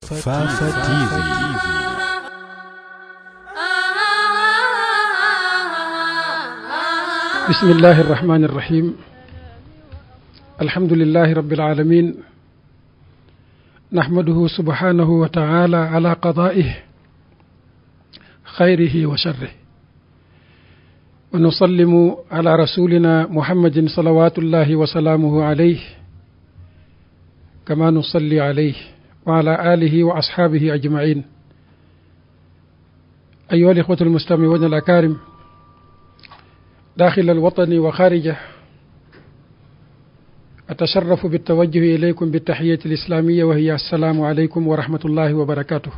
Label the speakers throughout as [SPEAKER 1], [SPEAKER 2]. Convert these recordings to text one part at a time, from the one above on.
[SPEAKER 1] Fafa TV.
[SPEAKER 2] بسم الله الرحمن الرحيم الحمد لله رب العالمين نحمده سبحانه وتعالى على قضائه خيره وشره ونسلم على رسولنا محمد صلوات الله وسلامه عليه كما نصلي عليه وعلى آله وأصحابه أجمعين. أيها الإخوة المستمعون الأكارم داخل الوطن وخارجه، أتشرف بالتوجه إليكم بالتحية الإسلامية وهي السلام عليكم ورحمة الله وبركاته،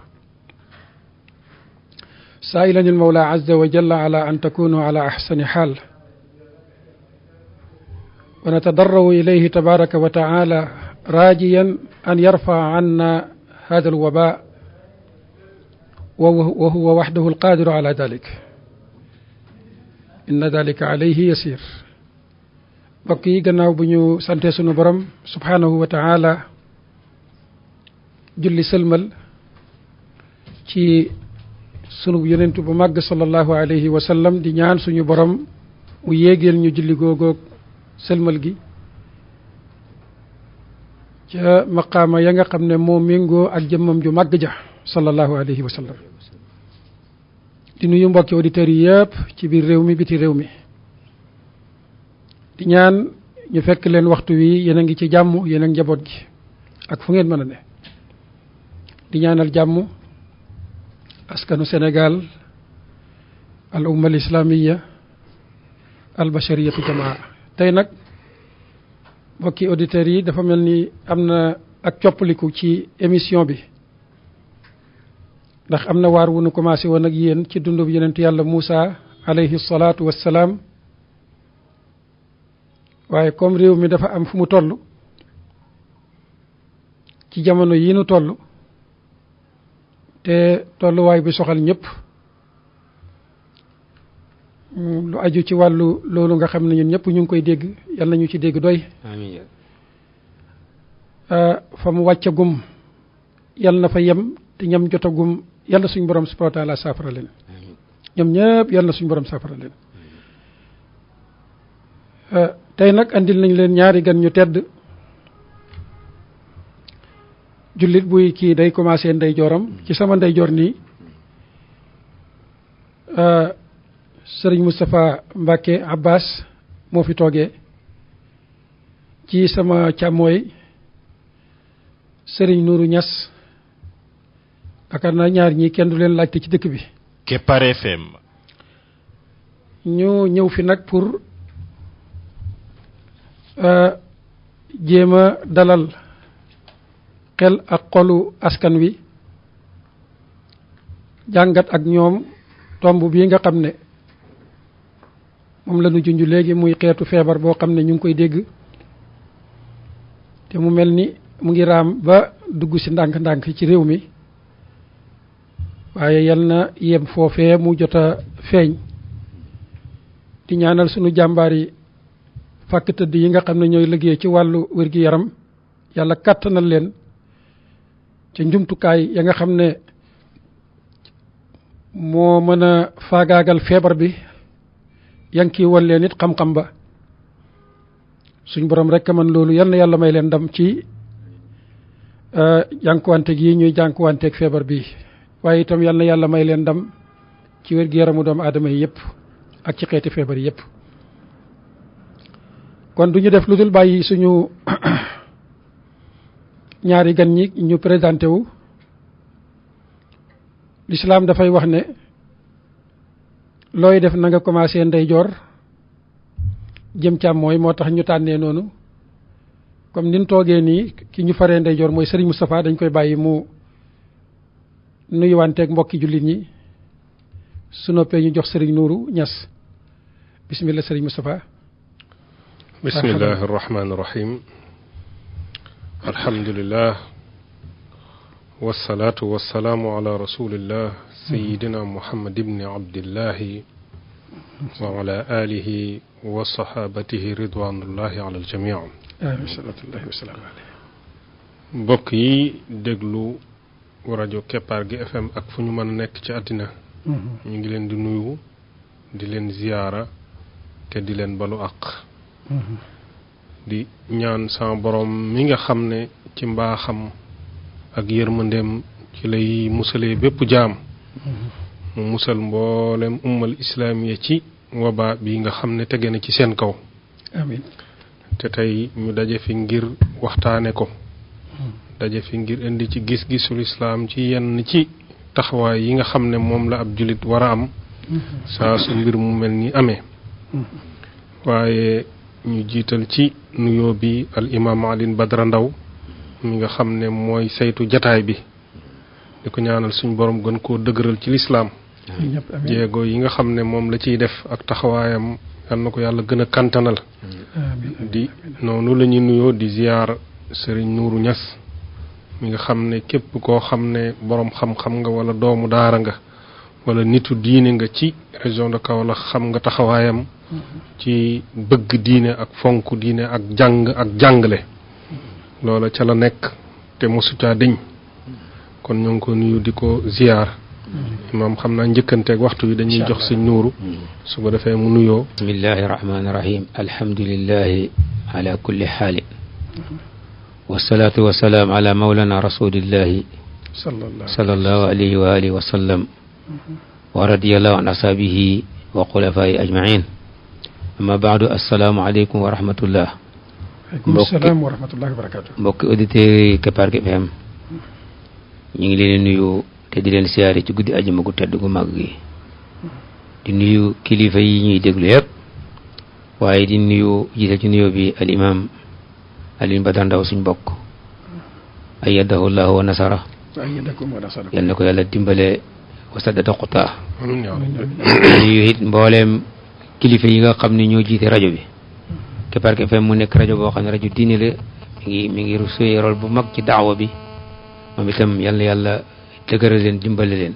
[SPEAKER 2] سائلا المولى عز وجل على أن تكونوا على أحسن حال، ونتضرع إليه تبارك وتعالى راجيا أن يرفع عنا هذا الوباء وهو وحده القادر على ذلك، إن ذلك عليه يسير. mbokk yi gannaaw bu ñu sante sunu borom subhanahu wa taala julli sëlmal ci sunu yonentu bu màgg sallallahu alayhi wa sallam, di ñaan suñu borom mu yéegeel ñu julli googoog sëlmal gi ca maqaama ya nga xam ne moo méngoo ak jëmmam ju màgg ja sallallahu alayhi wa sallam. di nuyu mbokki auditeurs yi yëpp ci biir réew mi biti réew mi, di ñaan ñu fekk leen waxtu wi yéen a ngi ci jàmm, yéen ak njaboot gi ak fu ngeen mën a ne. di ñaanal jàmm askanu Sénégal, al umma al islamiya al bashariyatu jamaa. tey nag mbokki auditeurs yi dafa mel ni am na ak coppaliku ci émission bi, ndax am na waar wu nu commencé woon ak yéen ci dundu bi yonentu yàlla Muusa alayhi salaatu wassalaam, waaye comme réew mi dafa am fu mu toll ci jamono yi nu toll te tolluwaay bi soxal ñëpp, lu aju ci wàllu loolu nga xam ne ñun ñëpp ñu ngi koy dégg, yal nañu ci dégg doy.
[SPEAKER 1] amiin.
[SPEAKER 2] fa mu wàccagum yal na fa yem, te ñam jotagum yal na suñu borom subhanahu wa taala saafara leen. ñoom ñëpp yal na suñu borom saafara leen. tey nag andil nañ leen ñaari gan ñu tedd. jullit buy kii day commencé ndeyjooram, ci sama ndeyjoor nii sëriñ Moustapha Mbacke Abbas moo fi toogee, ci sama càmmooy sëriñ Nourou Niass. yaakaar naa ñaar ñii kenn du leen laajte ci dëkk bi.
[SPEAKER 1] Kepar FM.
[SPEAKER 2] ñu ñëw fi nag pour jéem a dalal xel ak xolu askan wi, jàngat ak ñoom tomb bii nga xam ne moom la ñu junj léegi, muy xeetu feebar boo xam ne ñu ngi koy dégg te mu mel ni mu ngi raam ba dugg si ndànk-ndànk ci réew mi, waaye yal na yem foofee mu jot a feeñ. di ñaanal sunu jàmbaar yi fàkk tëdd yi nga xam ne ñooy liggéey ci wàllu wér-gi-yaram, yàlla kàttanal leen ca njumtukaay ya nga xam ne moo mën a faagaagal feebar bi, yanki woon leen it xam-xam ba. suñ borom rek man loolu, yal na yàlla may leen ndam ci jànkuwanteeg yi ñuy jànkuwanteeg feebar bi, waaye itam yal na yàlla may leen ndam ci wér-gi-yaramu doomu aadama yi yëpp ak ci xeeti feebar yi yëpp. kon du ñu def lu dul bàyyi suñu ñaari gan ñi ñu présenté wu. l'islam dafay wax ne looy def na nga commencé ndeyjoor jëm càmmooy, moo tax ñu tànnee noonu. comme nin toogee nii, ki ñu faree ndeyjoor mooy Serigne Moustapha, dañ koy bàyyi mu nuyuwanteeg mbokki jullit ñi, su noppee ñu jox Serigne Nourou Niass. bismillah Serigne Moustapha.
[SPEAKER 3] bismillahi irrahmani irrahim, alhamdulillah wasalaatu wasalaamu ala rasulillah sayidina muhammad ibni abdillahi wa ala alihi wa sahabatihi ridwanullahi ala aljamii.
[SPEAKER 2] amiin salaatullahi wa salaamu alayhi.
[SPEAKER 3] mbokk yi déglu rajo Keppaar gi FM ak fu ñu mën a nekk ci àddina ñu ngi leen di nuyu di leen ziyaara te di leen balu àq di ñaan sama borom mi nga xam ne ci mbaaxam ak yërmandeem ci lay musalee bépp jaam mu musal mboolem ummal islaamiya ci waba bi nga xam ne tege na ci seen kaw
[SPEAKER 2] amiin
[SPEAKER 3] te tey ñu daje fi ngir waxtaane ko daje fi ngir indi ci gis-gisul islaam ci yenn ci taxawaay yi nga xam ne moom la ab jullit war a am saa su mbir mu mel ni amee waaye ñu jiital ci nuyoo bi al imaam Alioune Badara Ndaw mi nga xam ne mooy saytu jataay bi di ko ñaanal suñ borom gën koo dëgëral ci lislaam jéego yi nga xam ne moom la ciy def ak taxawaayam yal na ko yàlla gën a kantanal di noonu la ñuy nuyoo di ziyaar Serigne Nourou Niass mi nga xam ne képp koo xam ne borom xam-xam nga wala doomu daara nga wala nitu diine nga ci région de Kaolack xam nga taxawaayam ci bëgg diine ak fonk diine ak jàng ak jàngale loola ca la nekk te mosu caa deñ kon ñoo ngi ko nuyu di ko ziyaar imaam xam naa njëkkanteeg waxtu wi dañuy jox Sëñ Nuuru su ko defee mu nuyoo.
[SPEAKER 4] bismillahi rahmaani rahim alhamdulillahi ala kulli xaali wasalaatu wasalaam ala mawlana rasulillahi sallallahu alayhi wa alihi wa sallam wa radiyallahu an ashabihi wa xulafaayi ajmain amma baadu assalaamu aleykum wa rahmatullah
[SPEAKER 2] salaam wa rahmatullahi wa barakatuh
[SPEAKER 4] mbokki auditeurs yi Keppaar gi FM ñu ngi leen di nuyu te di leen siyaare ci guddi ajuma gu tedd gu mag gi di nuyu kilifa yi ñuy déglu yëpp waaye di nuyu jiital ci nuyoo bi al imam Alioune Badara Ndaw suñ bokk ayyadahu llahu wa nasara yal na ko yàlla dimbale wa saddada xutaa nuyu it mbooleem kilifa yi nga xam ne ñoo jiite rajo bi Keppaar gi FM mu nekk rajo boo xam ne rajo diine la mi ngi suyee rôle bu mag ci daawa bi moom itam yal na yàlla dëgëral leen dimbale leen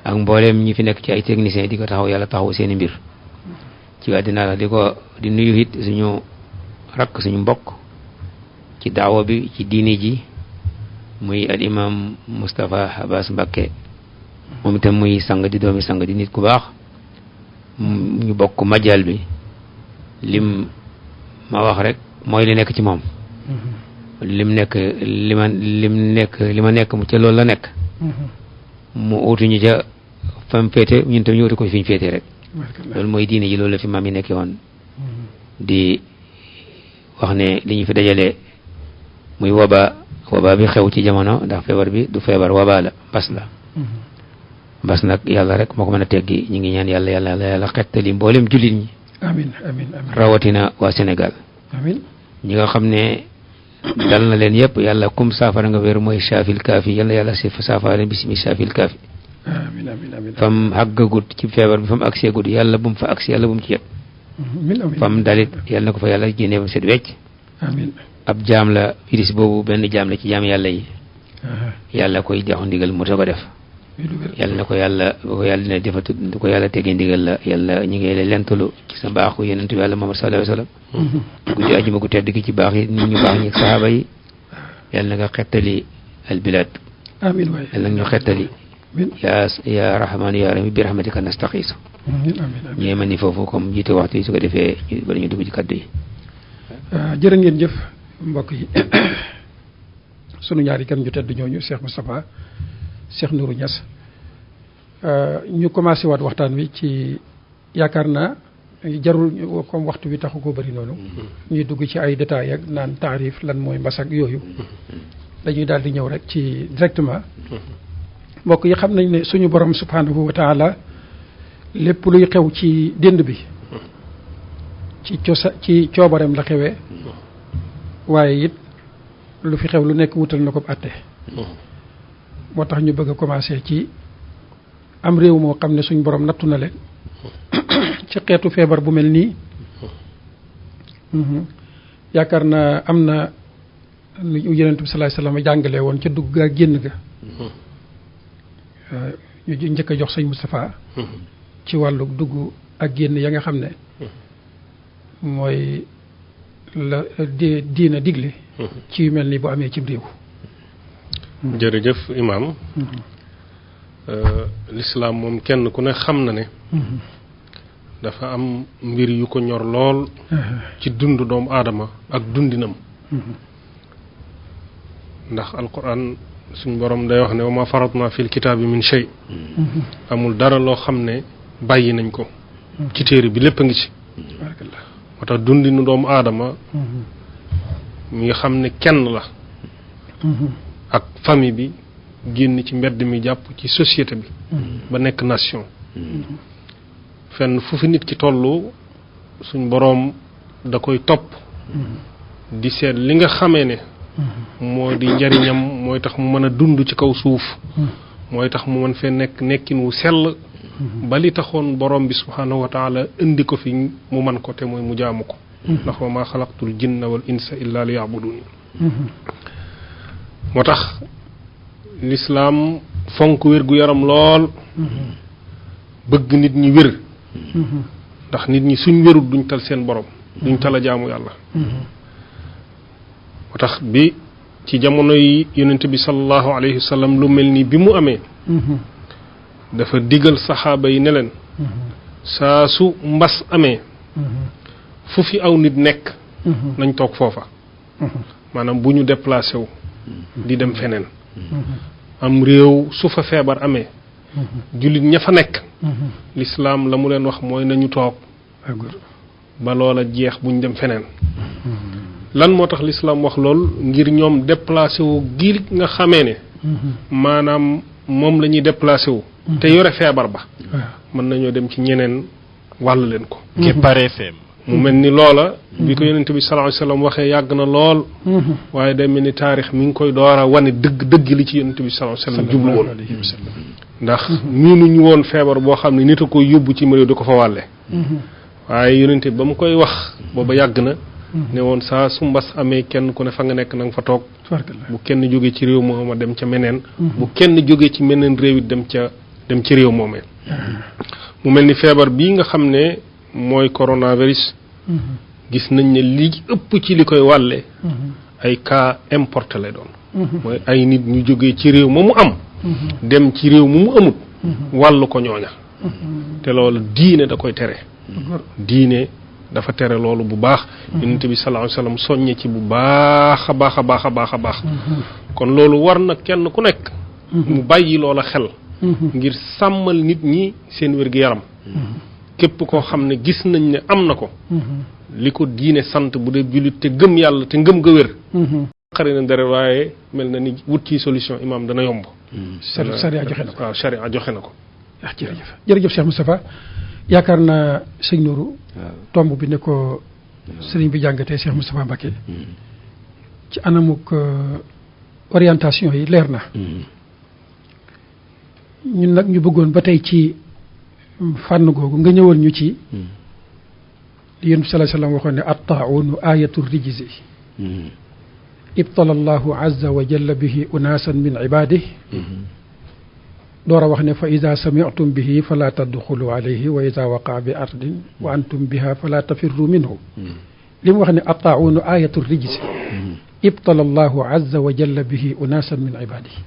[SPEAKER 4] ak mbooleem ñi fi nekk ci ay techniciens di ko taxaw yàlla taxaw seeni mbir ci àddina la di nuyu it suñu rakk suñu mbokk ci daawa bi ci diine ji muy al imam Moustapha Abbas Mbacké moom itam muy sang di doomi sang di nit ku baax ñu bokk majal bi lim ma wax rek mooy li nekk ci moom li ma nekk mu ca loolu la nekk mu uutuñu ca fam féete ñun tam ñu utu ko fi ñu féete rek loolu mooy diine ji loolu la fi maam yi nekkee woon di wax ne li ñu fi dajale muy waba bi xew ci jamono ndax feebar bi du feebar waba la mbas la mbas nag yàlla rek moo ko mën a teggi ñu ngi ñaan yàlla xettali mboolem jullit ñi
[SPEAKER 2] amiin
[SPEAKER 4] rawatina waa Sénégal ñi nga xam ne dal na leen yëpp yàlla kum saafara nga wér mooy saafil kaafi yàlla saafara leen bismi saafil kaafi fam xàggagut ci feebar bi fam agsee gut yàlla bu mu fa agsi yàlla bu mu ci yet fam dalit yàlla na ko fa yàlla génnee ba set wecc ab jaam la virus boobu benn jaam la ci jaam yàlla yi yàlla koy jox ndigal mu ta ko def yàlla na ko yàlla ne defatu du ko yàlla tegee ndigal la yàlla ñu ngi lentalu ci sa mbaaxu yonentu yàlla Muhammad sallallahu alayhi wa sallam guddi ajuma gu tedd gi ci baax yi nit ñu baax ñi sahaaba yi yàlla na nga xettali al bilad yàlla na ñu xettali ya rahmaan ya rahim bi rahmatika nastaxiisu ñee ma ni foofu comme jiite waxtu yi su ko defee bala ñu dugg ci kaddu yi
[SPEAKER 2] jërë ngeen jëf mbokk yi sunu ñaari kan ñu tedd ñooñu Cheikh Moustapha Cheikh Nourou Niass ñu commencé waat waxtaan wi ci yaakaar naa jarul comme waxtu bi taxu ko bëri noonu ñuy dugg ci ay détails ak naan taarif lan mooy mbas ak yooyu dañuy daal di ñëw rek ci directement mbokk yi xam nañ ne suñu borom subhanahu wa taala lépp luy xew ci dénd bi ci coobareem la xewee waaye it lu fi xew lu nekk wutal na ko àtte moo tax ñu bëgg a commencé ci am réew moo xam ne suñ borom nattu na leen ci xeetu feebar bu mel nii yaakaar naa am na lu Yonent bi sallallahu alayhi wasallam jàngale woon ca dugg ak génn ga ñu njëkk a jox sëñ Moustapha ci wàllu dugg ak génn ya nga xam ne mooy la diina digle ci yu mel ni bu amee ci réew
[SPEAKER 3] jërëjëf imaam lislaam moom kenn ku ne xam na ne dafa am mbir yu ko ñor lool ci dund doomu aadama ak dundinam ndax alquran suñ borom day wax ne wa ma faratna fil kitaabi min shay amul dara loo xam ne bàyyi nañ ko ci téere bi lépp a ngi ci moo tax dundinu doomu aadama mi nga xam ne kenn la ak famille bi génn ci mbedd mi jàpp ci société bi ba nekk nation fenn fu fi nit ki tollu suñ boroom da koy topp di seet li nga xamee ne moo di njariñam mooy tax mu mën a dund ci kaw suuf mooy tax mu mën fee nekk nekkin wu sell ba li taxoon borom bi subhaanahu wa taala indi ko fi mu man ko te mooy mu jaamu ko ndax wa maa xalaqtul jinna wal insa illa li ya'buduni moo tax lislaam fonk wér gu yaram lool bëgg nit ñi wér ndax nit ñi suñ wérut duñ tal seen borom duñ tal a jaamu yàlla moo tax bi ci jamono yi yonent bi sallallahu alayhi wa sallam lu mel ni bi mu amee dafa digal saxaaba yi ne leen saa su mbas amee fu fi aw nit nekk nañ toog foofa maanaam bu ñu déplacé wu di dem feneen am réew su fa feebar amee jullit ña fa nekk lislaam la mu leen wax mooy nañu toog ba loola jeex buñ dem feneen lan moo tax lislaam wax lool ngir ñoom déplacé wu gi nga xamee ne maanaam moom la ñuy déplacé wu te yore feebar ba mën nañoo dem ci ñeneen wàll leen ko
[SPEAKER 1] Kepar FM
[SPEAKER 3] mu mel ni loola bi ko yonent bi sallallahu alayhi wasallam waxee yàgg na lool waaye day mel ni taarix mi ngi koy door a wane dëgg li ci yonent bi sallallahu alayhi wasallam jublu woon ndax miinuñu woon feebar boo xam ne nit a koy yóbbu ci réew di ko fa wàlle waaye yonent bi ba mu koy wax booba yàgg na ne woon saa su mbas amee kenn ku ne fa nga nekk na nga fa toog bu kenn jógee ci réew mooma dem ca meneen bu kenn jógee ci meneen réew it dem ci réew moomee mu mel ni feebar bii nga xam ne mooy coronavirus gis nañ ne li ëpp ci li koy wàlle ay cas importé lay doon mooy ay nit ñu jógee ci réew ma mu am dem ci réew mu amut wàllu ko ñooña te loolu diine da koy tere diine dafa tere loolu bu baax yonent bi sallallahu alayhi wasallam soññe ci bu baax a baax kon loolu war na kenn ku nekk mu bàyyi loola xel ngir sàmmal nit ñi seen wér-gi-yaram képp koo xam ne gis nañ ne am na ko li ko diine sant bu dee jullit te gëm yàlla te ngëm ga wér xari na dara waaye mel na ni wut ci solution imam dana yomb
[SPEAKER 2] sharia joxe na ko
[SPEAKER 3] waaw sharia joxe na ko
[SPEAKER 2] jërëjëf Cheikh Moustapha yaakaar naa sëñ Nourou tomb bi ne ko sëriñ bi jàngatee Cheikh Moustapha Mbacké ci anamuk orientation yi leer na ñun nag ñu bëggoon ba tey ci fànn googu nga ñëwal ñu ci li yonent bi sallallahu alayhi wasallam waxoon ne at-taa'unu ayatu rijzi ibtala allahu azza wa jalla bihi unaasan min ibadihi door a wax ne fa ida sami'tum bihi fala tadxulu alayhi wa ida waqaa bi ardin wa antum biha fala tafirru minhu li mu wax ne at-taa'unu ayatu rijzi ibtala allahu azza wa jalla bihi unaasan min ibadihi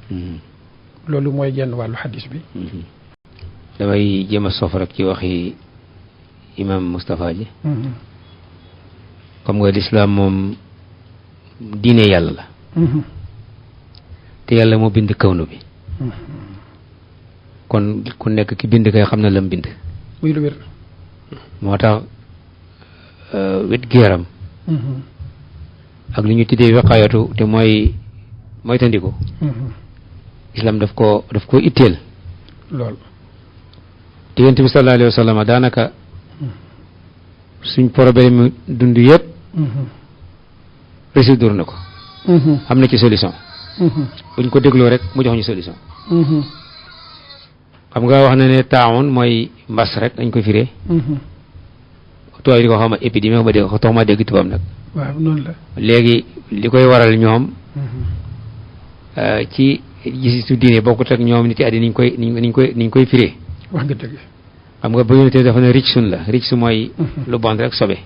[SPEAKER 2] loolu mooy genn wàllu xadis bi
[SPEAKER 4] damay jéem a sof rek ci waxi imam Moustapha ji xam nga lislaam moom diine yàlla la te yàlla moo bind kawnu bi kon ku nekk ki bind kay xam na lam bind
[SPEAKER 2] muy lu wér
[SPEAKER 4] moo tax wét gi yaram ak li ñu tuddee waqaayatu te mooy tandiku islam daf ko itteel
[SPEAKER 2] lool
[SPEAKER 4] te yonent bi sallallahu alayhi wa sallam daanaka suñ problème dund yëpp résoudre na ko am na ci solution buñ ko dégloo rek mu jox ñu solution xam nga wax na ne taawun mooy mbas rek dañ ko firee tubaab yi di ko xam épidémie ba dégg tax ma dégg tubaab nag
[SPEAKER 2] waaw noonu la
[SPEAKER 4] léegi li koy waral ñoom ci gisitu diine bokkut ak ñoom nit yi àddina niñ koy firee
[SPEAKER 2] wax nga dëgg
[SPEAKER 4] xam nga ba yonente dafa ne ricc sun la ricc su mooy lu bon rek sobe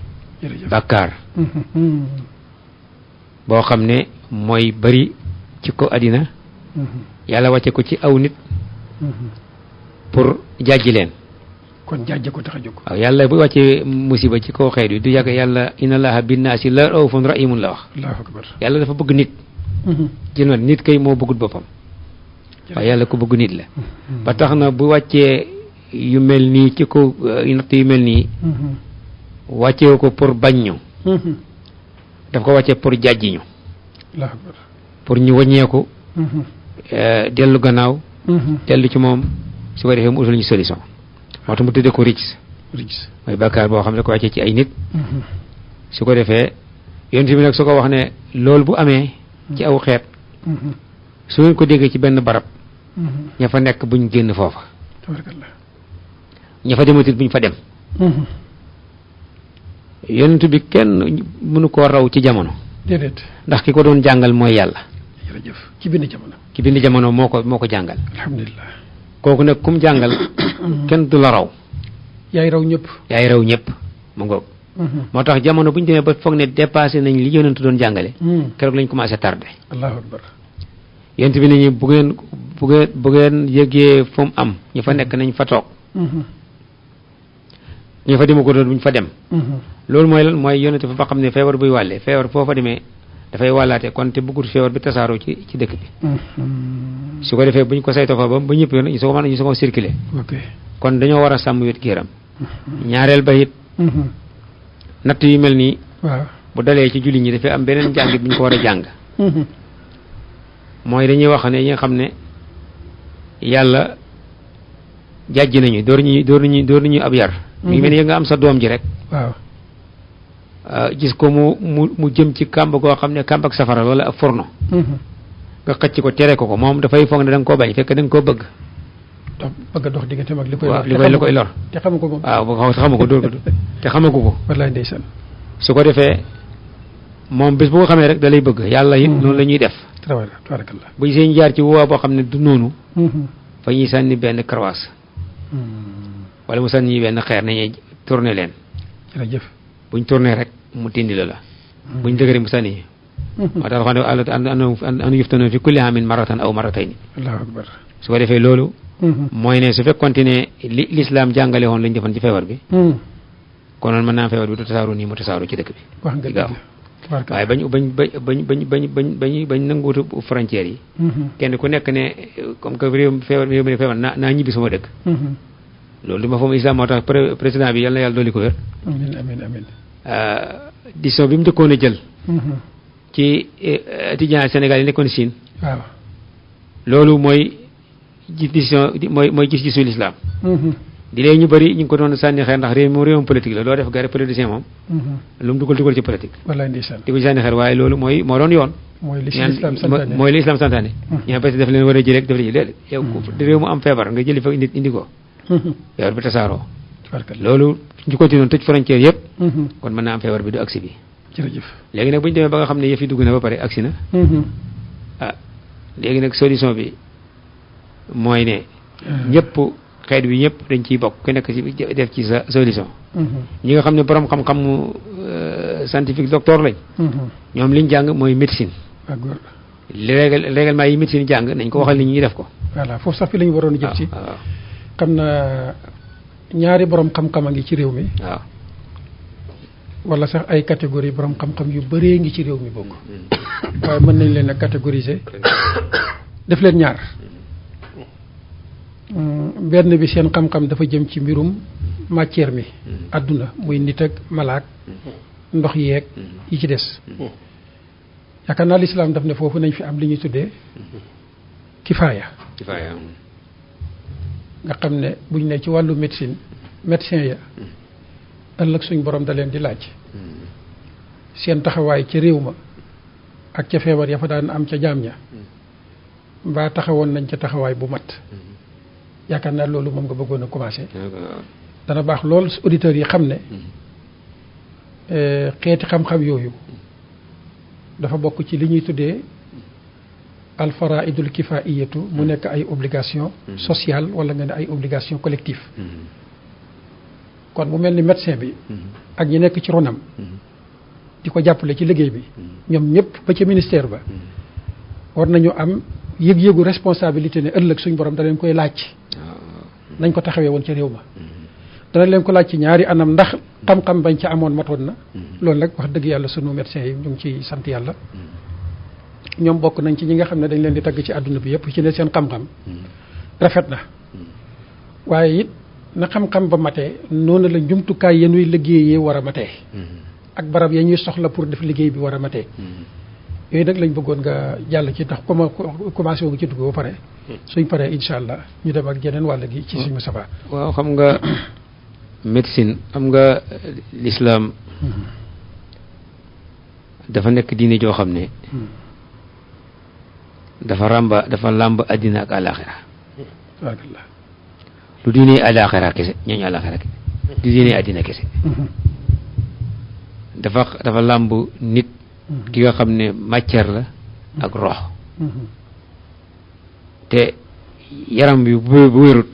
[SPEAKER 4] bàkkaar boo xam ne mooy bari ci ko àddina yàlla wàcce ko ci aw nit pour jàjji leen.
[SPEAKER 2] kon jàjje ko tax a jóg.
[SPEAKER 4] waaw yàlla bu wàccee musiba ci kaw xeet wi du yàgg yàlla inna allaha binnaasi la raufun rahimun la wax.
[SPEAKER 2] allahu akbar.
[SPEAKER 4] yàlla dafa bëgg nit. jël nit kay moo bëggut boppam. waaye yàlla ko bëgg nit la. ba tax na bu wàccee yu mel nii ci kaw natt yu mel nii. wàccee ko pour bañ ñu. daf ko wàccee pour jàjji ñu.
[SPEAKER 2] allahu akbar.
[SPEAKER 4] pour ñu wàññeeku. dellu gannaaw. dellu ci moom su ko defee mu utal ñu solution. moo tax mu tuddee ko rijs mooy bàkkaar boo xam ne ko wàccee ci ay nit. su ko defee yonent bi nag su ko wax ne loolu bu amee ci aw xeet su ngeen ko déggee ci benn barab ña fa nekk buñ génn foofa ña fa dematit buñ fa dem. yonent bi kenn mënu koo raw ci jamono.
[SPEAKER 2] déedéet.
[SPEAKER 4] ndax ki ko doon jàngal mooy yàlla.
[SPEAKER 2] jërëjëf ci bind jamono.
[SPEAKER 4] ci bind jamono moo ko jàngal.
[SPEAKER 2] alhamdulilah.
[SPEAKER 4] kooku nag kum jàngal kenn du la raw.
[SPEAKER 2] yaay raw ñëpp.
[SPEAKER 4] yaay raw ñëpp mu ngoog. moo tax jamono bu ñu demee ba foog ne dépassé nañ li yonent doon jàngale. keroog lañ commencé tardé.
[SPEAKER 2] allahu akbar.
[SPEAKER 4] yonent bi nañu bu ngeen yëgee fu mu am ñu fa nekk nañ fa toog. ñu fa dema ko doon buñ fa dem. loolu mooy lan mooy yonent fa xam ne feebar buy wàllee feebar foo fa demee dafay wàllaate kon te bëggut feebar bi tasaaroo ci dëkk bi. su ko defee buñ ko saytoo fa ba ñëpp yoon ñu soo mën ñu soo circulé. kon dañoo war a sàmm wét gi yaram. ñaareel ba it. natt yu mel nii.
[SPEAKER 2] waaw
[SPEAKER 4] bu dalee ci jullit ñi dafay am beneen jàngit bu ñu ko war a jàng. mooy dañuy wax ne ñi nga xam ne yàlla jàjj nañu door nañu ab yar. mi ngi mel ni nga am sa doom ji rek.
[SPEAKER 2] waaw.
[SPEAKER 4] gis ko mu jëm ci kàmb goo xam ne kàmb ak safara wala ab forno. nga xëcc ko tere ko moom dafay foog ne da nga koo bañ fekk da nga koo bëgg.
[SPEAKER 2] bëgg a dox diggante mag li koy
[SPEAKER 4] lor li koy lor.
[SPEAKER 2] te xamu ko moom.
[SPEAKER 4] waaw xamu ko dóor ko te xamagu ko.
[SPEAKER 2] wallaay ndeysaan.
[SPEAKER 4] su ko defee moom bés bu ko xamee rek da lay bëgg yàlla it noonu la ñuy def.
[SPEAKER 2] tabarakallah.
[SPEAKER 4] bu ñu seen jaar ci woo boo xam ne du noonu. fa ñuy sànni benn karawaas. wala mu sànni benn xeer nañuy tourné leen.
[SPEAKER 2] jërëjëf.
[SPEAKER 4] buñ tourné rek mu tindi la. buñ dëgëree mu sànni. moo tax xam ne an yuftanu fi kulli amin maratan aw maratayni.
[SPEAKER 2] allahu akbar.
[SPEAKER 4] su ko defee loolu. mooy ne su fekkoonte ne li l'islam jàngale woon lañ defoon ci feebar bi. konoon mën naa feebar bi du tasaaru nii mu tasaaru ci dëkk bi.
[SPEAKER 2] wax nga
[SPEAKER 4] gaaw waaye bañ nanguutu frontières yi. kenn ku nekk ne comme que feebar naa ñibbi sama dëkk. loolu duma foom islam moo tax président bi yal na yàlla dolli ko wér.
[SPEAKER 2] amiin amiin amiin.
[SPEAKER 4] décision bi mu njëkkoon a jël. ci étudiants Sénégal yi nekkoon Chine.
[SPEAKER 2] waaw. loolu
[SPEAKER 4] mooy décision mooy gis-gisu l'islam. di léegi ñu bëri ñu ngi ko doon sànni xeer ndax réewum politique la loo def gare politicien moom. lu mu dugal ci politique.
[SPEAKER 2] wallaay ndeysaan.
[SPEAKER 4] di ko sànni xeer waaye loolu moo doon yoon.
[SPEAKER 2] mooy li islam santaane.
[SPEAKER 4] ñu parce que daf leen war a jëlee rek daf leen jëlee yow réew mu am feebar nga jëli fa indi ko. feebar bi tasaaroo. loolu ñu continué tëj frontière yëpp. kon mën naa am feebar bi du agsi bi.
[SPEAKER 2] jërëjëf.
[SPEAKER 4] léegi nag bu ñu demee ba nga xam ne yëf yi dugg na ba pare agsi na. léegi nag solution bi mooy ne. ñëpp xeet bi ñëpp dañ ciy bokk ku nekk ci def ci sa solution. ñi nga xam ne borom xam-xamu scientifique docteur lañ. ñoom liñ jàng mooy médecine. règlement yi médecine jàng nañ ko waxal nit ñi def ko.
[SPEAKER 2] voilà foofu sax fi la ñu waroon a jëm ci. xam na ñaari borom xam-xam a ngi ci réew mi.
[SPEAKER 4] waaw.
[SPEAKER 2] wala sax ay catégorie borom xam-xam yu bëree ngi ci réew mi bokk. waaye mën nañ leen a catégoriser. def leen ñaar. benn bi seen xam-xam dafa jëm ci mbirum matière mi. àdduna muy nit ak malaak ndox yeeg yi ci des. yaakaar naa lislaam daf ne foofu nañ fi am li ñuy tuddee kifaaya. nga xam ne buñ ne ci wàllu médecin ya ëllëg suñ borom da leen di laaj seen taxawaay ca réew ma ak ca feebar ya fa daan am ca jaam ña mbaa taxawoon nañ ca taxawaay bu mat. yaakaar naa loolu moom nga bëggoon a commencé. dana baax lool auditeurs yi xam ne xeeti xam-xam yooyu dafa bokk ci li ñuy tuddee alfaraidul kifaiyatu mu nekk ay obligation sociale wala nga ne ay obligation collective. kon mu mel ni médecin bi ak ñi nekk ci ronam di ko jàppale ci liggéey bi ñoom ñëpp ba ca ministère ba war nañu am yëg-yëgu responsabilité ne ëllëg suñ borom da leen koy laaj nañ ko taxawee woon ci réew ma dana leen ko laaj ci ñaari anam ndax xam-xam bañ ca amoon matoon na loolu nag wax dëgg yàlla sunu médecins yi ñu ngi ci sant yàlla ñoom bokk nañ ci ñi nga xam ne dañ leen di tagg ci àdduna bi yëpp ci ne seen xam-xam rafet na waaye it na xam-xam ba matee noonu la jumtukaay ya ñuy liggéeyee war a matee ak barab ya ñuy soxla pour def liggéey bi war a matee yooyu nag lañ bëggoon nga jàll ci tax commencé wu ci dugg ba pare suñ paree incha allah ñu dem ak jeneen wàll gi ci suñu safaa
[SPEAKER 4] waaw xam nga médecine xam nga l'islam dafa nekk diine joo xam ne dafa làmb àddina ak àllaaxira
[SPEAKER 2] barakallah
[SPEAKER 4] lu diine àllaaxira kese ñooñu àllaaxira kese du diine àddina kese dafa làmb nit ki nga xam ne matière la ak rox te yaram bi bu wérut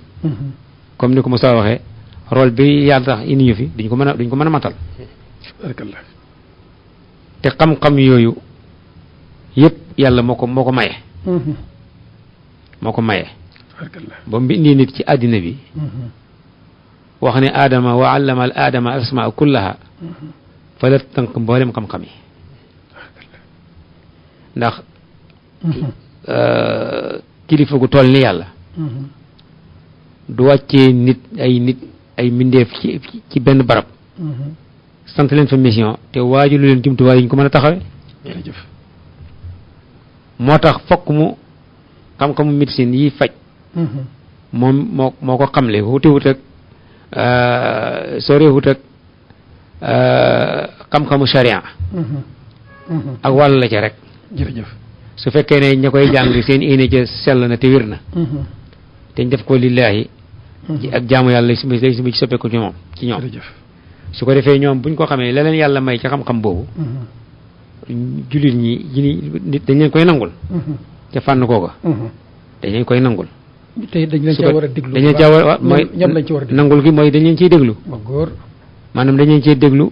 [SPEAKER 4] comme ni ko Moussa waxee rôle bi yàlla tax indi ñu fi duñ ko mën a matal
[SPEAKER 2] barakallah
[SPEAKER 4] te xam-xam yooyu yëpp yàlla moo ko maye moo ko maye ba mu indi nit ci àddina bi wax ne aadama wa allama al aadama al asmaa kullaha fa la tënk mboolem xam-xam yi ndax kilifa gu toll ni yàlla du wàccee nit ay mbindeef ci benn barab sant leen fa mission te waajulu leen jumtuwaay yi ñu ko mën a taxawe moo tax fokk mu xam-xamu médecine yi faj moom moo ko xamle wutewut ak sorewut ak xam-xamu sharia ak wàll la ca rek
[SPEAKER 2] jërëjëf
[SPEAKER 4] su fekkee ne ña koy jàng seen yéene ca sell na te wér na te ñu def ko lillaahi ak jaamu yàlla su ma ci soppeeku ci ñoom su ko defee ñoom buñ ko xamee la leen yàlla may ca xam-xam boobu jullit ñi nit dañ leen koy nangul ca fànn kooka dañ leen koy nangul
[SPEAKER 2] te dañ leen caa war a déglu
[SPEAKER 4] dañ leen caa war a mooy
[SPEAKER 2] ñoom lañ ci war a déglu
[SPEAKER 4] nangul gi mooy dañ leen ciy déglu
[SPEAKER 2] góor
[SPEAKER 4] maanaam dañ leen ciy déglu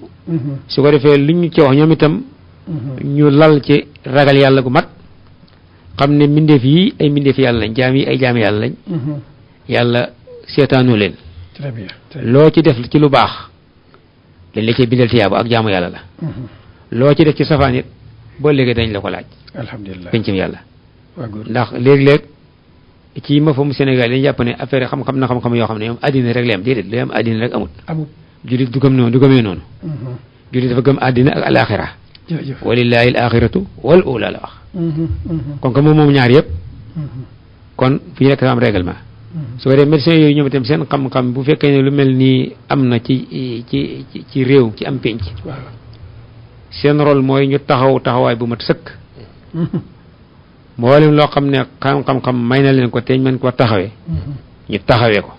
[SPEAKER 4] su ko defee lu ñu ci wax ñoom itam ñu lal ci ragal yàlla gu mat xam ne mbindeef yi ay mbindeef yàlla lañ jaam yi ay jaami yàlla lañ yàlla seetaanu leen
[SPEAKER 2] très bien
[SPEAKER 4] loo ci def ci lu baax dañ la cee bindal tiyaaba ak jaamu yàlla la loo ci def ci safaan it boo léegi dañ la ko laaj
[SPEAKER 2] alhamdulilah
[SPEAKER 4] pencam yàlla
[SPEAKER 2] waa góor
[SPEAKER 4] ndax léeg-léeg ci ma fa mu Sénégal yi jàpp ne affaire xam-xam na xam-xam yoo xam ne ñoom àddina rek la am déedéet lu am àddina rek amut jullit du gëm noonu du gëmee noonu jullit dafa gëm àddina ak alaaxira
[SPEAKER 2] jërëjëf
[SPEAKER 4] walillahi al axiratu wal ula la wax kon que moom ñaar yëpp kon fu ñu nekk am règlement su ko dee médecins yooyu ñoom itam seen xam-xam bu fekkee ne lu mel nii am na ci réew ci am pénc seen rôle mooy ñu taxawaay bu mat sëkk mboolem loo xam ne xam-xam may na leen ko te ñu mën koo taxawee ñu taxawee ko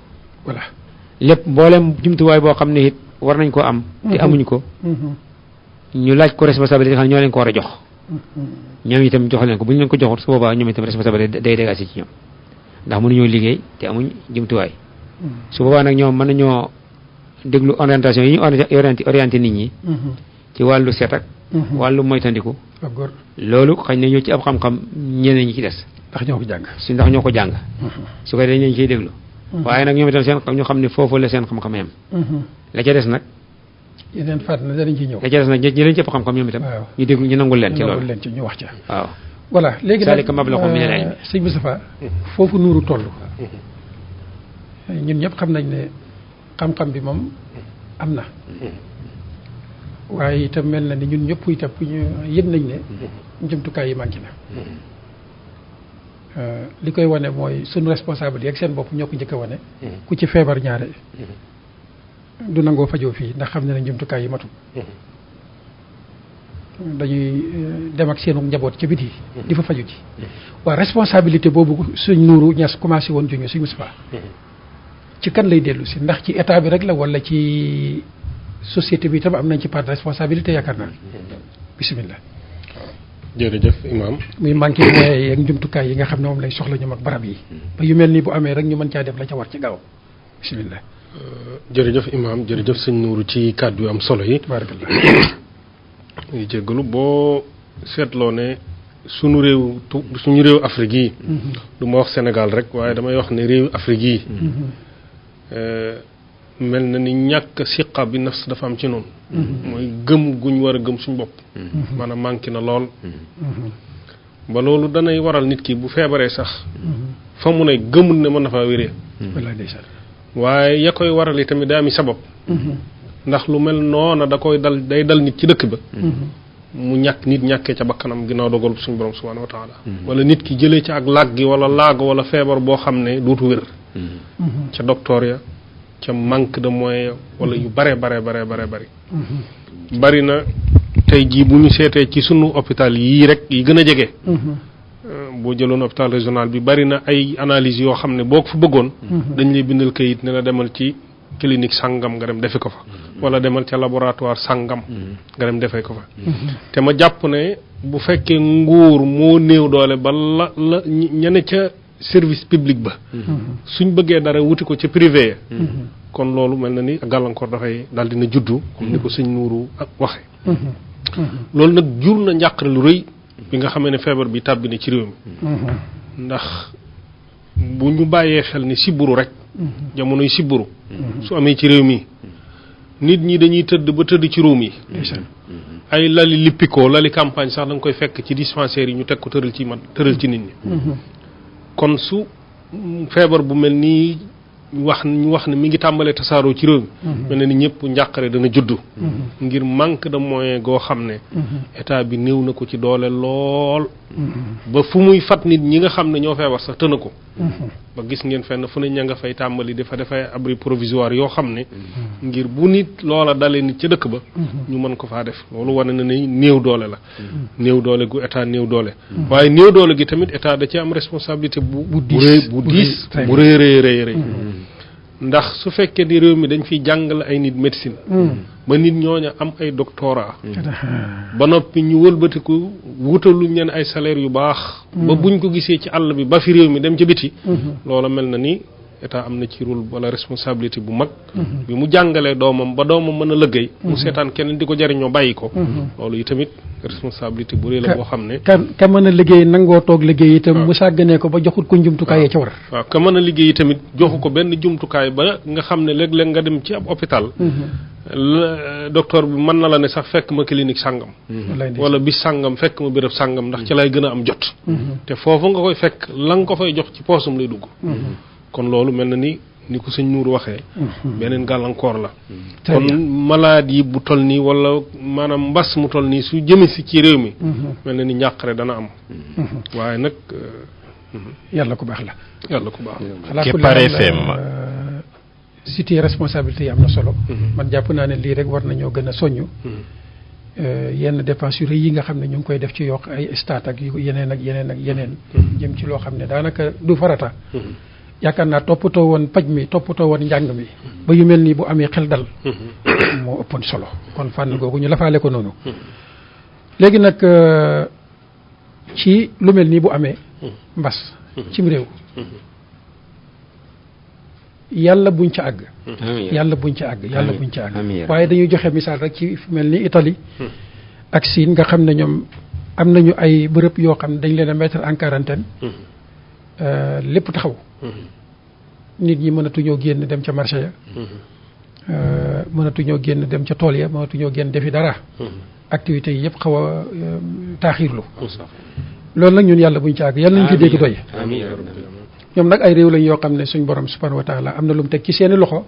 [SPEAKER 2] voilà
[SPEAKER 4] lépp mboolem jumtuwaay boo xam ne it war nañ ko am te amuñ ko ñu laaj ko responsabilité xam ne ñoo leen ko war a jox ñoom itam jox leen ko bu ñu leen ko joxut su boobaa ñoom itam responsabilité day dégagé ci ñoom ndax mënuñoo liggéey te amuñ jumtuwaay su boobaa nag ñoom mën nañoo déglu orientation yi ñu orienté nit ñi ci wàllu set ak wàllu moytandiku loolu xañ na ñoo ci ab xam-xam ñeneen ñi ci des
[SPEAKER 2] ndax ñoo ko jàng
[SPEAKER 4] ndax ñoo ko jàng su ko dañ leen ciy déglu waaye nag ñoom itam seen ñu xam ne foofu la seen xam-xam yam la ca des nag
[SPEAKER 2] yeneen fàtt na danañ ci ñëw
[SPEAKER 4] la ca des nag ñi leen ci ëpp xam-xam ñoom itam ñu déglu ñu nangul leen ci loolu
[SPEAKER 2] ñu wax ca
[SPEAKER 4] waaw
[SPEAKER 2] voilà léegi
[SPEAKER 4] salika mablaghum min al-ilm
[SPEAKER 2] sëñ Moustapha foofu nuuru toll ñun ñëpp xam nañ ne xam-xam bi moom am na waaye itam mel na ni ñun ñëpp itam ñu yëg nañ ne jumtukaay yi manqué na li koy wane mooy sunu responsable yi ak seen bopp ñoo ko njëkk a wane ku ci feebar ñaare du nangoo fajoo fii ndax xam ne ne jumtukaay yi matul dañuy dem ak seenu njaboot ca biti di fa faju ci waa responsabilité boobu suñ nuuru ñas commencé woon juñu suñ Moustapha ci kan lay dellu si ndax ci état bi rek la wala ci société bi itam am nañ ci part de responsabilité yaakaar naa bisimilah.
[SPEAKER 3] jërëjëf imam
[SPEAKER 2] muy manqué moyens ak jumtukaay yi nga xam ne moom lay soxla ñoom ak barab yi ba yu mel nii bu amee rek ñu mën caa def la ca war ci gaaw bisimilah.
[SPEAKER 3] jërëjëf imam jërëjëf sëñ Nuuru ci kàddu yu am solo yi.
[SPEAKER 2] barakallah.
[SPEAKER 3] ngi jéggalu boo seetloo ne suñu réew Afrique yi du ma wax Sénégal rek waaye damay wax ne réew Afrique yi mel na ni ñàkk siqa bi nafs dafa am ci noonu mooy gëm guñ war a gëm suñ bopp maanaam manqué na lool ba loolu danay waral nit ki bu feebaree sax fa mu ne gëmul ne mën na faa wéree waaye ya koy waral yi tamit daa ami sabab ndax lu mel noona da koy day dal nit ci dëkk ba mu ñàkkee ca bakkanam ginnaaw dogal suñu borom subhanahu wa taala wala nit ki jëlee ci ak làggi wala laago wala feebar boo xam ne dootu wér ca docteur ya ca manque de moyens wala yu bare bari na tey jii bu ñu seetee ci sunu hôpital yii rek yi gën a jege boo jëloon hôpital régional bi bari na ay analyse yoo xam ne boo ko fa bëggoon dañ lay bindal kayit ne la demal ci clinique sàngam nga dem defe ko fa wala demal ca laboratoire sàngam nga dem defee ko fa te ma jàpp ne bu fekkee nguur moo néew doole ba la ñene ca service public ba suñ bëggee dara wuti ko ci privé ya kon loolu mel na ni gàllankoor dafay daal dina juddu comme ni ko sëñ Nuuru ak waxe loolu nag jur na njàqare lu rëy bi nga xamee ne feebar bi tàbbi na ci réew mi ndax bu ñu bàyyee xel ni siburu rek jamonoy siburu su amee ci réew mi nit ñi dañuy tëdd ba tëdd ci ruum yi ay lali lippikoo lali campagne sax da nga koy fekk ci dispensaire yi ñu teg ko tëral ci nit ñi kon su feebar bu mel nii ñu wax ne mi ngi tàmbalee tasaaroo ci réew mi mel na ni ñëpp njàqare dana juddu ngir manque de moyen goo xam ne état bi néew na ko ci doole lool ba fu muy fat nit ñi nga xam ne ñoo feebar sax tëna ko ba gis ngeen fenn fu ne ña nga fay tàmbali dafa dafay abri provisoire yoo xam ne ngir bu nit loola dalee nit ca dëkk ba ñu mën ko faa def loolu wane na ne néew doole la néew doole gu état néew doole waaye néew doole gi tamit état da ci am responsabilité bu diis bu rëy ndax su fekkee ni réew mi dañ fiy jàngale ay nit médecine ba nit ñooña am ay doctorat ba noppi ñu wëlbatiku wutaluñ leen ay salaire yu baax ba buñ ko gisee ci àll bi ba fi réew mi dem ca biti loola mel na ni état am na ci rôle wala responsabilité bu mag bi mu jàngalee doomam ba doomam mën a liggéey mu seetaan keneen di ko jariñoo bàyyi ko loolu yi tamit responsabilité bu rëy la boo xam ne
[SPEAKER 2] ka mën a liggéey nangoo toog liggéey itam mu sàgganee ko ba joxut ko njumtukaay yi ca war
[SPEAKER 3] waaw ka mën a liggéey tamit joxu ko benn jumtukaay ba nga xam ne léeg-léeg nga dem ci ab hôpital docteur bi mën na la ne sax fekk ma clinique sàngam wala bis sàngam fekk ma béréb sàngam ndax ci lay gën a am jot te foofu nga koy fekk la nga ko fay jox ci poosam lay dugg kon loolu mel na ni ko sëñ Nuuru waxee beneen gàllankoor la kon maladie bu toll nii wala maanaam mbas mu toll nii su jëme si ci réew mi mel na ni njàqare dana am waaye nag
[SPEAKER 2] yàlla ko baax la
[SPEAKER 1] Kepar FM
[SPEAKER 2] cité responsabilité yi am na solo man jàpp naa ne lii rek war nañoo gën a soññ yenn dépenses yu rëy yi nga xam ne ñu ngi koy def ci yokk ay stat ak yeneen jëm ci loo xam ne daanaka du farata yaakaar naa toppatoo woon paj mi toppatoo woon njàng mi ba yu mel nii bu amee xel dal moo ëppoon solo kon fànn googu ñu lafaale ko noonu léegi nag ci lu mel nii bu amee mbas cim réew yàlla buñ ca àgg waaye dañuy joxe misaal rek ci mel ni Italie ak Siin nga xam ne ñoom am nañu ay bërëb yoo xam ne dañ leen a mettre en quarantaine lépp taxaw nit ñi mënatuñoo génn dem ca marché ya mënatuñoo génn dem ca tool ya mënatuñoo génn defi dara activités yi yëpp xaw a taaxiirlu loolu nag ñun yàlla buñ ci àgg yàlla nañ ci dégg doy ñoom nag ay réew lañ yoo xam ne suñ borom subhanahu wa taala am na lu mu teg ci seeni loxo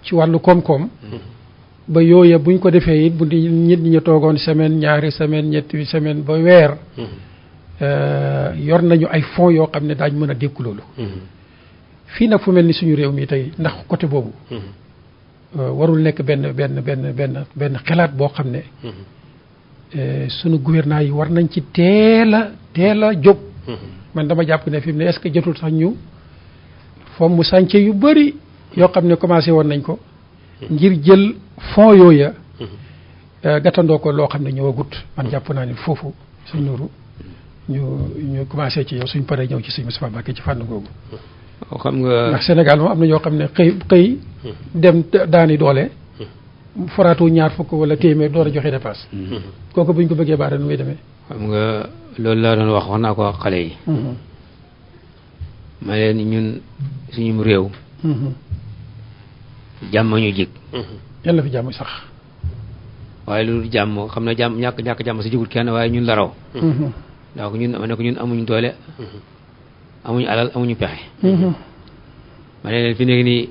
[SPEAKER 2] ci wàllu koom-koom ba yooya buñ ko defee it bu nit ñi toogoon semaine ñaari semaine ñetti semaine ba weer yor nañu ay fonds yoo xam ne daañ mën a dékku loolu fii nag fu mel ni suñu réew mi tey ndax côté boobu warul nekk benn xalaat boo xam ne suñu gouvernement yi war nañ ci teel a jóg man dama jàpp ne fi mu ne est-ce que jotul sax ñu fomm chantier yu bëri yoo xam ne commencé woon nañ ko ngir jël fonds yooya gàttandoo ko loo xam ne ñëwagut man jàpp naa ne foofu suñ Nuuru ñu commencé ci yow suñ paree ñëw ci suñ Moustapha Mbacké ci fànn googu
[SPEAKER 4] xam nga
[SPEAKER 2] ndax Sénégal moom am na ñoo xam ne xëy dem daani doole foraatu 200 wala téeméer door a joxe dépasse kooku buñ ko bëggee baara nu muy demee
[SPEAKER 4] xam nga loolu laa doon wax naa ko xale yi ma leen ñun suñu réew jàmm ñu jig
[SPEAKER 2] yàlla fi jàmm sax
[SPEAKER 4] waaye loolu jàmm xam na jàmm ñàkk jàmm si jigul kenn waaye ñun la raw ndax ñun ma ne ko ñun amuñu doole amuñu alal amuñu pexe ma ne leen fi nekk nii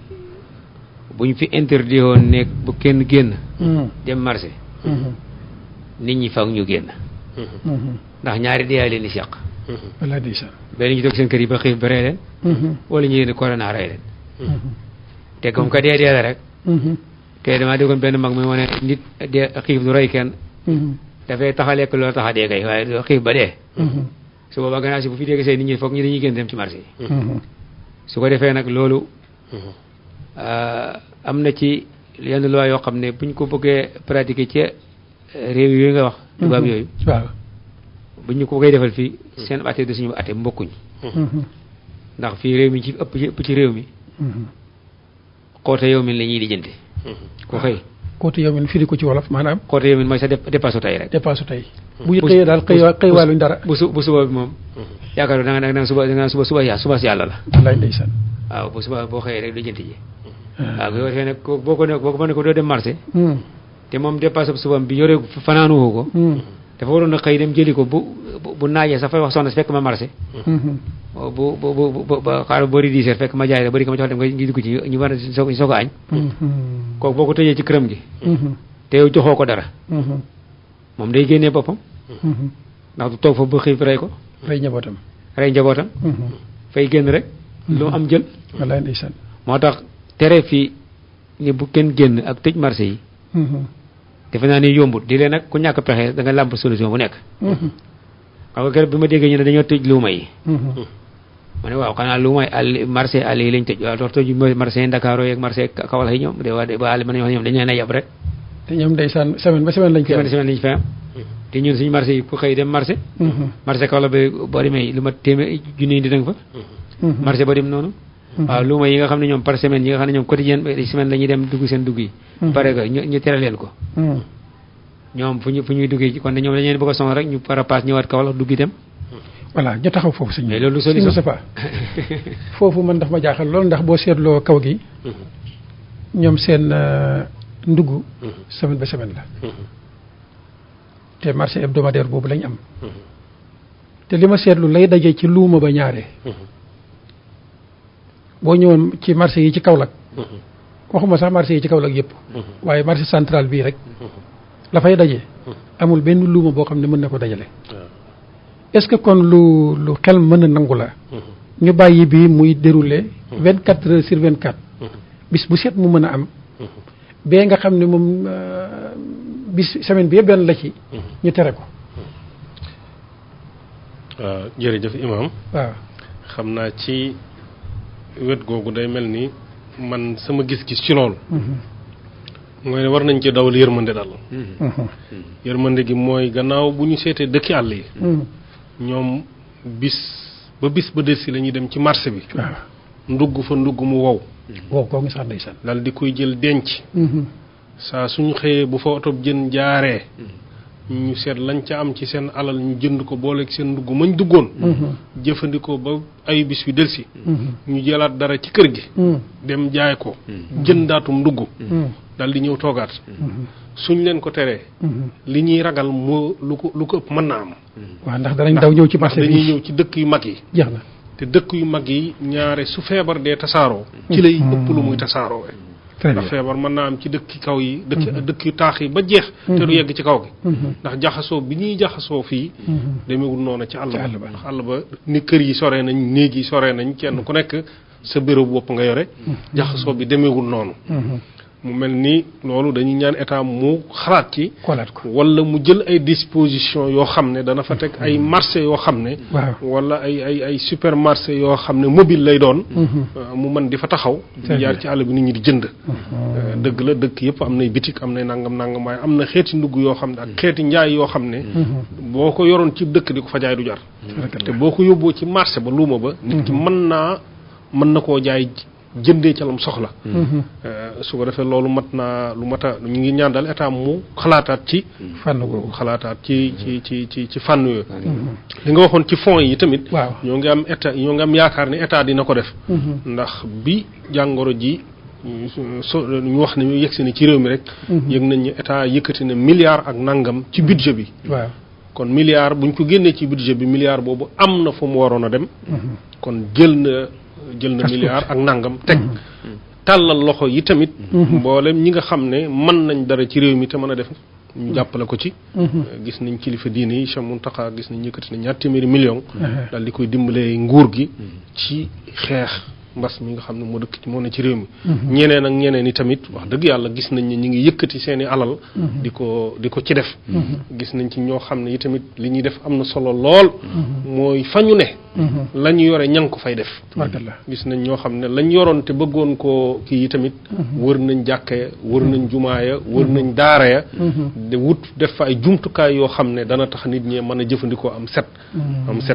[SPEAKER 4] buñ fi interdit woon nekk bu kenn génn dem marché nit ñi fag ñu génn ndax ñaari dee leen di seq
[SPEAKER 2] walla di sa
[SPEAKER 4] benn ñu toog seen kër yi ba xiif ba rey leen wala ñu yéen corona rey leen te comme que dee la rek te damaa déggoon benn mag mi wane nit dee xiif du rey kenn dafay tax a lekk loolu tax a dee kay waaye xiif ba dee su boobaa gannaaw si bu fi dégg see nit ñi foog ñu dañuy génn dem ci marché yi su ko defee nag loolu am na ci yenn loi yoo xam ne buñ ko bëggee pratiquer ci réew yooyu nga wax tubaab yooyu
[SPEAKER 2] waaw
[SPEAKER 4] buñ ñu ko bëggee defal fii seen atte de suñu atte mbokkuñ ndax fii réew mi ci ëpp ci réew mi xoote yow min la ñuy lijjanti ku xëy
[SPEAKER 2] kootu yow min firi ko ci wolof maanaam
[SPEAKER 4] xoote yow min mooy sa dépasse tey rek
[SPEAKER 2] dépasse tey bu xëyee daal xëy wàlluñ dara
[SPEAKER 4] bu suba bi moom yaakaar da nga suba si yàlla la
[SPEAKER 2] wallaay ndeysaan
[SPEAKER 4] waaw bu suba boo xëyee rek lijjanti ji waaw bu defee nag boo ko ne ko doo dem marché te moom dépasse subam bi yore fanaanuwoo ko dafa waroon a xëy dem jëli ko bu naajee sax fay wax soxna si fekk ma marché bu xaaral boori 10 heures fekk ma jaay la bari ko ma jox dem nga dugg ci ñu war a soog a añ kooku boo ko tëjee ci këram gi te yow joxoo ko dara moom day génnee boppam ndax du toog fa ba xiif rey ko
[SPEAKER 2] rey njabootam
[SPEAKER 4] fay génn rek lu am jël
[SPEAKER 2] wallaay ndeysaan
[SPEAKER 4] moo tax tere fii ni bu kenn génn ak tëj marché yi defe naa ni yombut di leen nag ku ñàkk pexe da nga làmp solution bu nekk xam nga keroog bi ma déggee ñu ne dañoo tëj luuma yi ma ne waaw xanaa luuma yi àll marché àll yi lañ tëj waaw dox tëj marché Ndakaaru yeeg marché Kaolack yi ñoom de waa ba àll mën nañu wax ñoom dañu leen a yab rek
[SPEAKER 2] te ñoom ndeysaan semaine ba semaine lañ
[SPEAKER 4] fi am te ñun suñu marché yi ku xëy dem marché marché Kaolack bi boo demee lu ma téeméer junni di danga fa marché ba dem noonu waaw luuma yi nga xam ne ñoom par semaine yi nga xam ne ñoom quotidien semaine la ñuy dem dugg seen dugg yi pare que ñu tere leen ko ñoom fu ñuy duggee kon ne ñoom dañu leen bëgg a sonal rek ñu parapaas ñëwaat Kaolack duggi dem
[SPEAKER 2] voilà ñu taxaw foofu sëñ
[SPEAKER 4] mais loolu solution
[SPEAKER 2] c'est pas foofu man ndax ma jaaxal loolu ndax boo seetloo kaw gi ñoom seen ndugg semaine ba semaine la te marché hebdomadaire boobu lañ am te li ma seetlu lay daje ci luuma ba ñaare boo ñëwoon ci marché yi ci Kaolack waxuma sax marché yi ci Kaolack yëpp waaye marché central bii rek la fay daje amul benn luuma boo xam ne mën na ko dajale est-ce que kon lu xel mën a nangu la ñu bàyyi bii muy dérouler 24 heures sur 24 bis bu set mu mën a am bee nga xam ne moom bis semaine bi yëpp benn la ci ñu tere ko
[SPEAKER 3] waaw jërëjëf imam
[SPEAKER 2] waaw
[SPEAKER 3] xam naa ci wet googu day mel ni man sama gis-gis ci loolu mooy ne war nañ ci dawal yërmande daal yërmande gi mooy gannaaw bu ñu seetee dëkki àll yi ñoom bis ba delsi la ñuy dem ci marché bi ndugg fa ndugg mu wow
[SPEAKER 2] koo ngi sax ndeysaan
[SPEAKER 3] dal di koy jël denc saa suñu xëyee bu fa oto jën jaaree ñu seet lañ ca am ci seen alal ñu jënd ko booleeg seen ndugg mañ duggoon jëfandikoo ba ay bis bi delsi ñu jëlaat dara ci kër gi dem jaay ko jëndaatum ndugg dal di ñëw toogaat suñ leen ko teree li ñuy ragal moo lu ko ëpp mën na am
[SPEAKER 2] waaw ndax danañ daw ñëw ci marché bi
[SPEAKER 3] dañuy ñëw ci dëkk yu mag yi
[SPEAKER 2] jeex na
[SPEAKER 3] te dëkk yu mag yi ñaare su feebar dee tasaaroo ci lay ëpp lu muy tasaaroo ndax feebar mën naa am ci dëkki kaw yi dëkk yu taax yi ba jeex te du yegg ci kaw gi ndax jaxasoo bi ñuy jaxasoo fii demewul noonu ci àll ba ndax àll ba ni kër yi sore nañ néeg yi sore nañ kenn ku nekk sa béréb bopp nga yore jaxasoo bi demewul noonu mu mel ni loolu dañuy ñaan état mu xalaat ci wala mu jël ay dispositions yoo xam ne dana fa teg ay marché yoo xam ne wala ay supermarché yoo xam ne mobile lay doon mu mën di fa taxaw di jaar ci àll bi nit ñi di jënd dëgg la dëkk yëpp am nay bitik am nay nangam waaye am na xeeti ndugg yoo xam ne ak xeeti njaay yoo xam ne boo ko yoroon ci dëkk di ko fa jaay du jar te boo ko yóbboo ci marché ba luuma ba nit ki mën na koo jaay jëndee ca lam soxla su ko defee loolu mat naa lu mat a ñu ngi ñaan daal état mu xalaataat ci
[SPEAKER 2] fànn googu
[SPEAKER 3] xalaataat ci fànn yooyu li nga waxoon ci fonds yi tamit ñoo ngi am yaakaar ne état dina ko def ndax bi jàngoro ji ñu wax ne ñu yegsi ni ci réew mi rek yëg nañ ñu état yëkkati na milliard ak nangam ci budget bi kon milliard buñ ko génnee ci budget bi milliard boobu am na fu mu waroon a dem kon jël na milliard ak nangam teg tàllal loxo yi tamit mboolem ñi nga xam ne mën nañ dara ci réew mi te mën a def ñu jàppale ko ci gis nañ kilifa diine yi Cheikh Mountakha gis nañ yëkkati na 200 millions daal di koy dimbalee nguur gi ci xeex mbas mi nga xam ne moo ne ci réew mi ñeneen ak ñeneen i tamit wax dëgg yàlla gis nañ ne ñi ngi yëkkati seeni alal di ko ci def gis nañ ci ñoo xam ne yi tamit li ñuy def am na solo lool mooy fa ñu ne la ñu yore ña ngi ko fay def gis nañ ñoo xam ne lañ yoroon te bëggoon koo kii yi tamit wër nañ jàkka ya wër nañ jumaaya wër nañ daara ya de wut def fa ay jumtukaay yoo xam ne dana tax nit ñi mën a jëfandikoo am set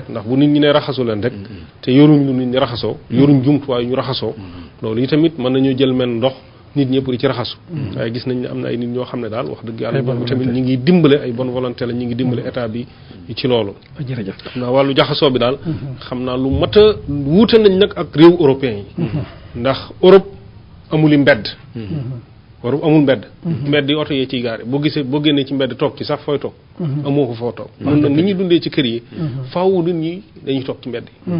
[SPEAKER 3] ndax bu nit ñi ne raxasu leen rek te yoruñ lu nit ñi raxasoo yoruñ jumtuwaay ñu raxasoo loolu yi tamit mën nañoo jël men ndox nit ñëpp di ci raxasu waaye gis nañ ne am na ay nit ñoo xam ne daal wax dëgg yàlla ñoom tamit ñi ngi dimbale ay bonne volonté la ñi ngi dimbale état bi ci loolu
[SPEAKER 2] jërëjëf
[SPEAKER 3] xam naa wàllu jaxasoo bi daal xam naa lu mat a wuute nañ nag ak réew européen yi ndax Europe amuli mbedd Europe amul mbedd yi oto yee ciy gaare boo génnee ci mbedd toog ci sax fooy toog amoo ko foo toog mun nag nit ñi dundee ci kër yi faaw nit ñi dañuy toog ci mbedd yi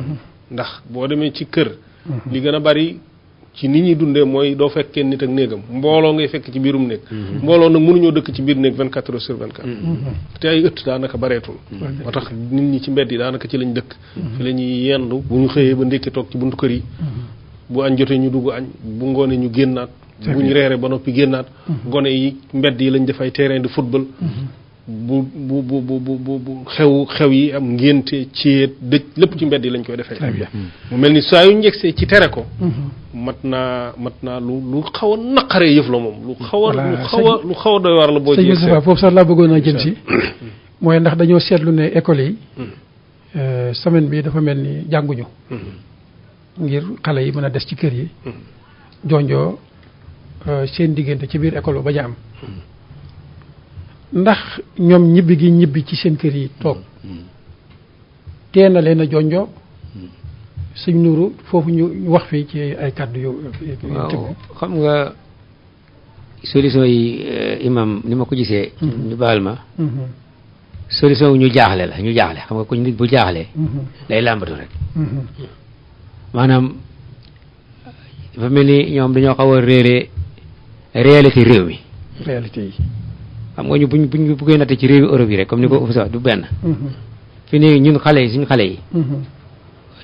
[SPEAKER 3] ndax boo demee ci kër li gën a bari ci nit ñi dundee mooy doo fekk kenn nit ak néegam mbooloo ngay fekk ci biirum néeg mbooloo nag mënuñoo dëkk ci biir néeg 24 heures sur 24 te ay ëtt daanaka bareetul moo tax nit ñi ci mbedd yi daanaka ci lañ dëkk fi la ñuy yendu bu ñu xëyee ba ndékki toog ci buntu kër yi bu añ jotee ñu dugg añ bu ngoonee ñu génnaat bu ñu reeree ba noppi génnaat gone yi mbedd yi lañ def ay terrain de football bu xew yi am ngénte ceet dëj lépp ci mbedd yi lañ koy defee mu mel ni saa yu njegsee ci tere ko mat naa lu xaw a naqaree yëf la moom lu xaw a doy war la boo ci
[SPEAKER 2] foofu sax laa bëggoon a jëm si mooy ndax dañoo seetlu ne école yi semaine bi dafa mel ni jànguñu ngir xale yi mën a des ci kër yi jonjoo seen diggante ci biir école ba bañ a am ndax ñoom ñibbi ci seen kër yi toog tee na leen a jonjoo suñ nuru foofu ñu wax fii ci ay kàddu yu
[SPEAKER 4] waaw xam nga solution yi imam ni ma ko gisee ñu baal ma solution ñu jaaxle xam nga ko nit bu jaaxlee lay làmbatu rek maanaam dafa mel ni ñoom dañoo xaw a réere réalité réew mi
[SPEAKER 2] réalité yi
[SPEAKER 4] xam nga ñu buñ buggee natte ci réewi Europe yi rek comme ni ko officier du benn fi ne ñun xale yi suñu xale yi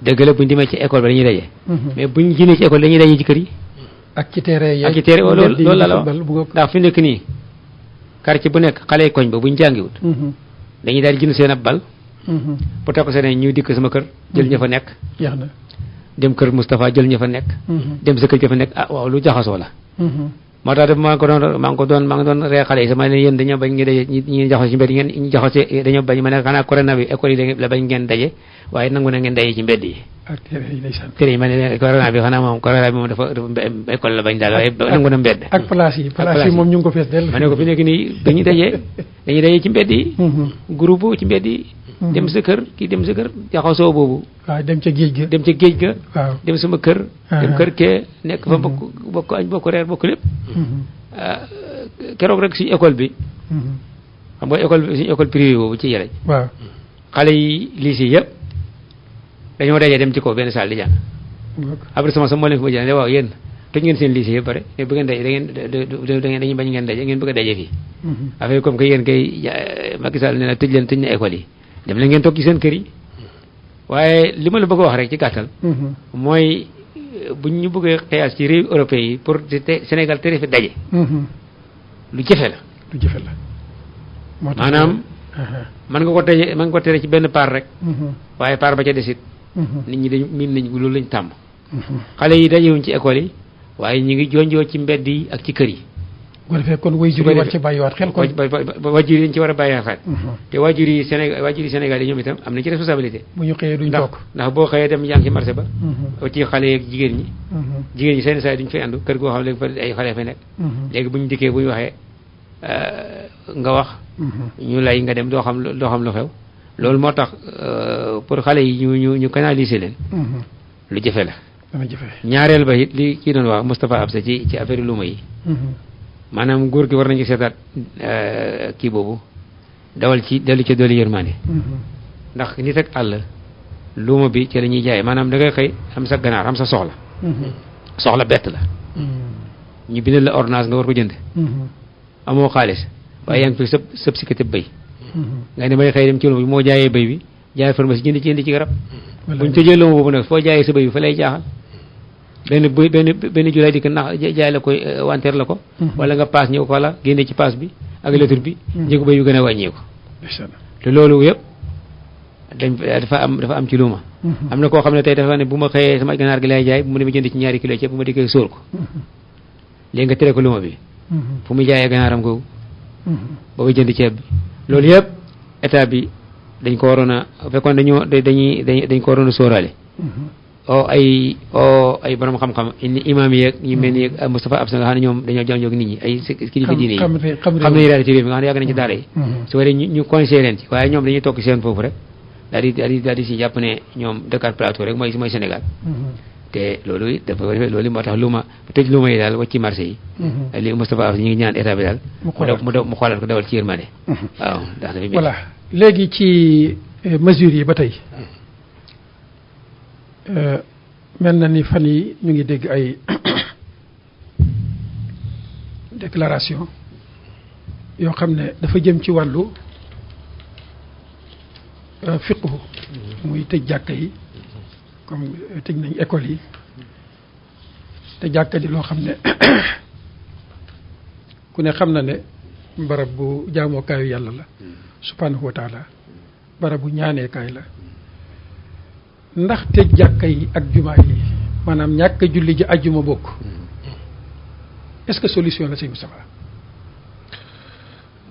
[SPEAKER 4] dëgg la buñ demee ci école ba dañuy daje mais buñ génnee ci école dañuy daje ci kër yi
[SPEAKER 2] ak ci terrain yi
[SPEAKER 4] ak ci terrain loolu la la wax ndax fi nekk nii quartier bu nekk xale yi koñ ba buñ jàngiwut dañuy daal di jënd seen ab bal bu takk seen ñu dikk sama kër jël ña fa nekk dem kër Moustapha jël ña fa nekk dem sa kër ña fa nekk ah waaw lu jaxasoo la moo tax def maa ngi doon ree xale yi sama ne yéen dañoo bañ ngeen daje ñi jaxase ci mbedd yi ngeen jaxase dañoo bañ ma ne xanaa corona bi école yi la bañ ngeen daje waaye nangu na ngeen daje ci mbedd yi tere yi ma ne corona bi xanaa moom corona bi moom dafa école la bañ daal waaye nangu na mbedd
[SPEAKER 2] ak place yi moom ñu ngi ko fees del
[SPEAKER 4] ma ne ko fi nekk nii dañuy daje ci mbedd yi groupe ci mbedd yi dem sa kër kii dem sa kër jaxasoo boobu
[SPEAKER 2] waaw dem ca géej ga
[SPEAKER 4] waaw dem sama kër dem kër kee nekk fa bokk añ bokk reer bokk lépp keroog rek suñu école bi xam nga suñu école privée boobu ci Yelej
[SPEAKER 2] waaw
[SPEAKER 4] xale yi lycée yëpp dañoo dajee dem ci kaw benn salle di jàng après sama moo leen fi ma jëlee waaw yéen tëj ngeen seen lycée yëpp pare mais bu ngeen daje dañuy bañ ngeen daje ngeen bëgg a daje fii affaire comme que yéen kay Macky Sall nee na tëj na école yi dem la ngeen toog ci seen kër yi waaye li ma la bëgg a wax rek ci gàttal mooy bu ñu bëggee xiyaas ci réew européen yi pour Sénégal tere fi daje lu jafe la maanaam mën nga ko tere ci benn paar rek waaye paar ba ca desit nit ñi dañ miin nañ loolu lañ tàmm xale yi dajewuñ ci école yi waaye ñu ngi jonjoo ci mbedd yi ak ci kër yi
[SPEAKER 2] bu ko defee kon waajur yi war ci bàyyiwaat xel kon
[SPEAKER 4] waajur yi dañ ci war a bàyyi xel te waajur yi Sénégal yi ñoom itam am na ci responsabilité
[SPEAKER 2] bu ñu xëyee duñ toog
[SPEAKER 4] ndax boo xëyee dem yaa ngi ci marché ba ci xale yeeg jigéen ñi seen saa yi duñ fay andu kër goo xam léegi fa ay xale fa nekk léegi bu ñu dikkee bu ñu waxee nga wax ñu lay nga dem doo xam lu xew loolu moo tax pour xale yi ñu canaliser leen lu jafe la
[SPEAKER 2] dana jafe
[SPEAKER 4] ñaareel ba it li kii doon wax Moustapha Absa ci affaire luuma yi maanaam góor gi war nañu seetaat kii boobu dellu ci dooli yërmaande ndax nit ak àll luuma bi ci la ñuy jaay maanaam da ngay xëy am sa ganaar am sa soxla bett la ñu bindal la ordonnance nga war ko jënd amoo xaalis waaye yaa ngi fi sëb si kate béy nga ne may xëy dem ci luuma bi moo jaayee béy bi jaay pharmacie jënd ci garab buñ tëjee luuma boobu nag foo jaayee sa béy bi fa lay jaaxal benn julaay dikk ndax jaay la koy wanteer la ko wala nga paas ñëw ko wala génne ci paas bi ak lettre bi njëgu béy bi gën a wàññeeku te loolu yëpp dafa am ci luuma am na koo xam ne tey dafa ne bu ma xëyee sama ganaar gi lay jaay bu ma demee jënd ci 2 kilos ceeb bu ma dikkee sóor ko léegi nga tere ko luuma bi fu muy jaayee ganaaram googu ba jënd ceeb bi loolu yëpp état bi dañ ko waroon a fekkoon dañ ko waroon a sóoraale ay borom xam-xam imaam yi ak ñu mel ni Moustapha Absa nga xam ne ñoom dañoo jànjoog nit ñi ay kilifa diine yi xam nañu daal ci réew mi nga xam ne yàgg nañ ci daara yi su waree ñu conseillé leen ci waaye ñoom dañuy toog seen foofu rek daal di si jàpp ne ñoom Dakar Plateau rek mooy Sénégal te loolu dafa loolu moo tax luuma tëj luuma yi daal wacc ci marché yi li Moustapha Absa ñu ngi ñaan état bi daal mu xoolal ko dawal ci yërmande waaw ndax dafa
[SPEAKER 2] voilà léegi ci mesures yi ba tey mel na ni fan yi ñu ngi dégg ay déclaration yoo xam ne dafa jëm ci wàllu fiqhu muy tëj jàkka yi comme tëj nañ école yi te jàkka di loo xam ne ku ne xam na ne barab bu jaamookaayu yàlla la subhanahu wa taala barab bu ñaaneekaay la ndax tëj jàkka yi ak jumaa yi maanaam ñàkk a julli ji ajjuma bokk est-ce que solution la sëñ Moustapha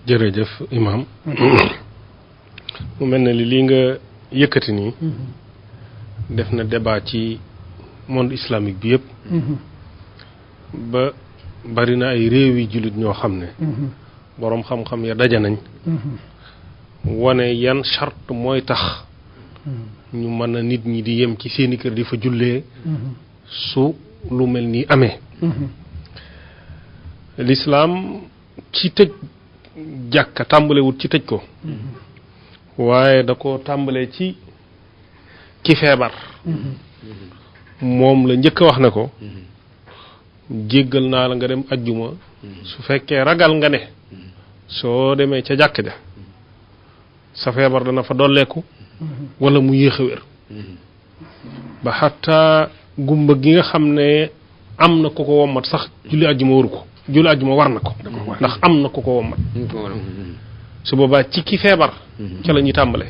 [SPEAKER 3] jërëjëf imam mu mel ne lii nga yëkkati nii def na débat ci monde islamique bi yëpp ba bari na ay réew yi jullit ñoo xam ne boroom xam-xam ya daja nañ wane yan charte mooy tax ñu mën a nit ñi di yem ci seeni kër di fa jullee su lu mel nii amee l'islam ci tëj jàkka tàmbalewut ci tëj ko waaye da ko tàmbalee ci ki feebar moom la njëkk a wax ne ko jéggal naa la nga dem ajjuma su fekkee ragal nga ne soo demee ca jàkk ja sa feebar dana fa dolleeku wala mu yéex a wér ba xataa gumba gi nga xam ne am na ko ko wommat sax julli ajjuma waru ko julli ajjuma war na ko ndax am na ko ko wommat su boobaa ci ki feebar ca la ñuy tàmbale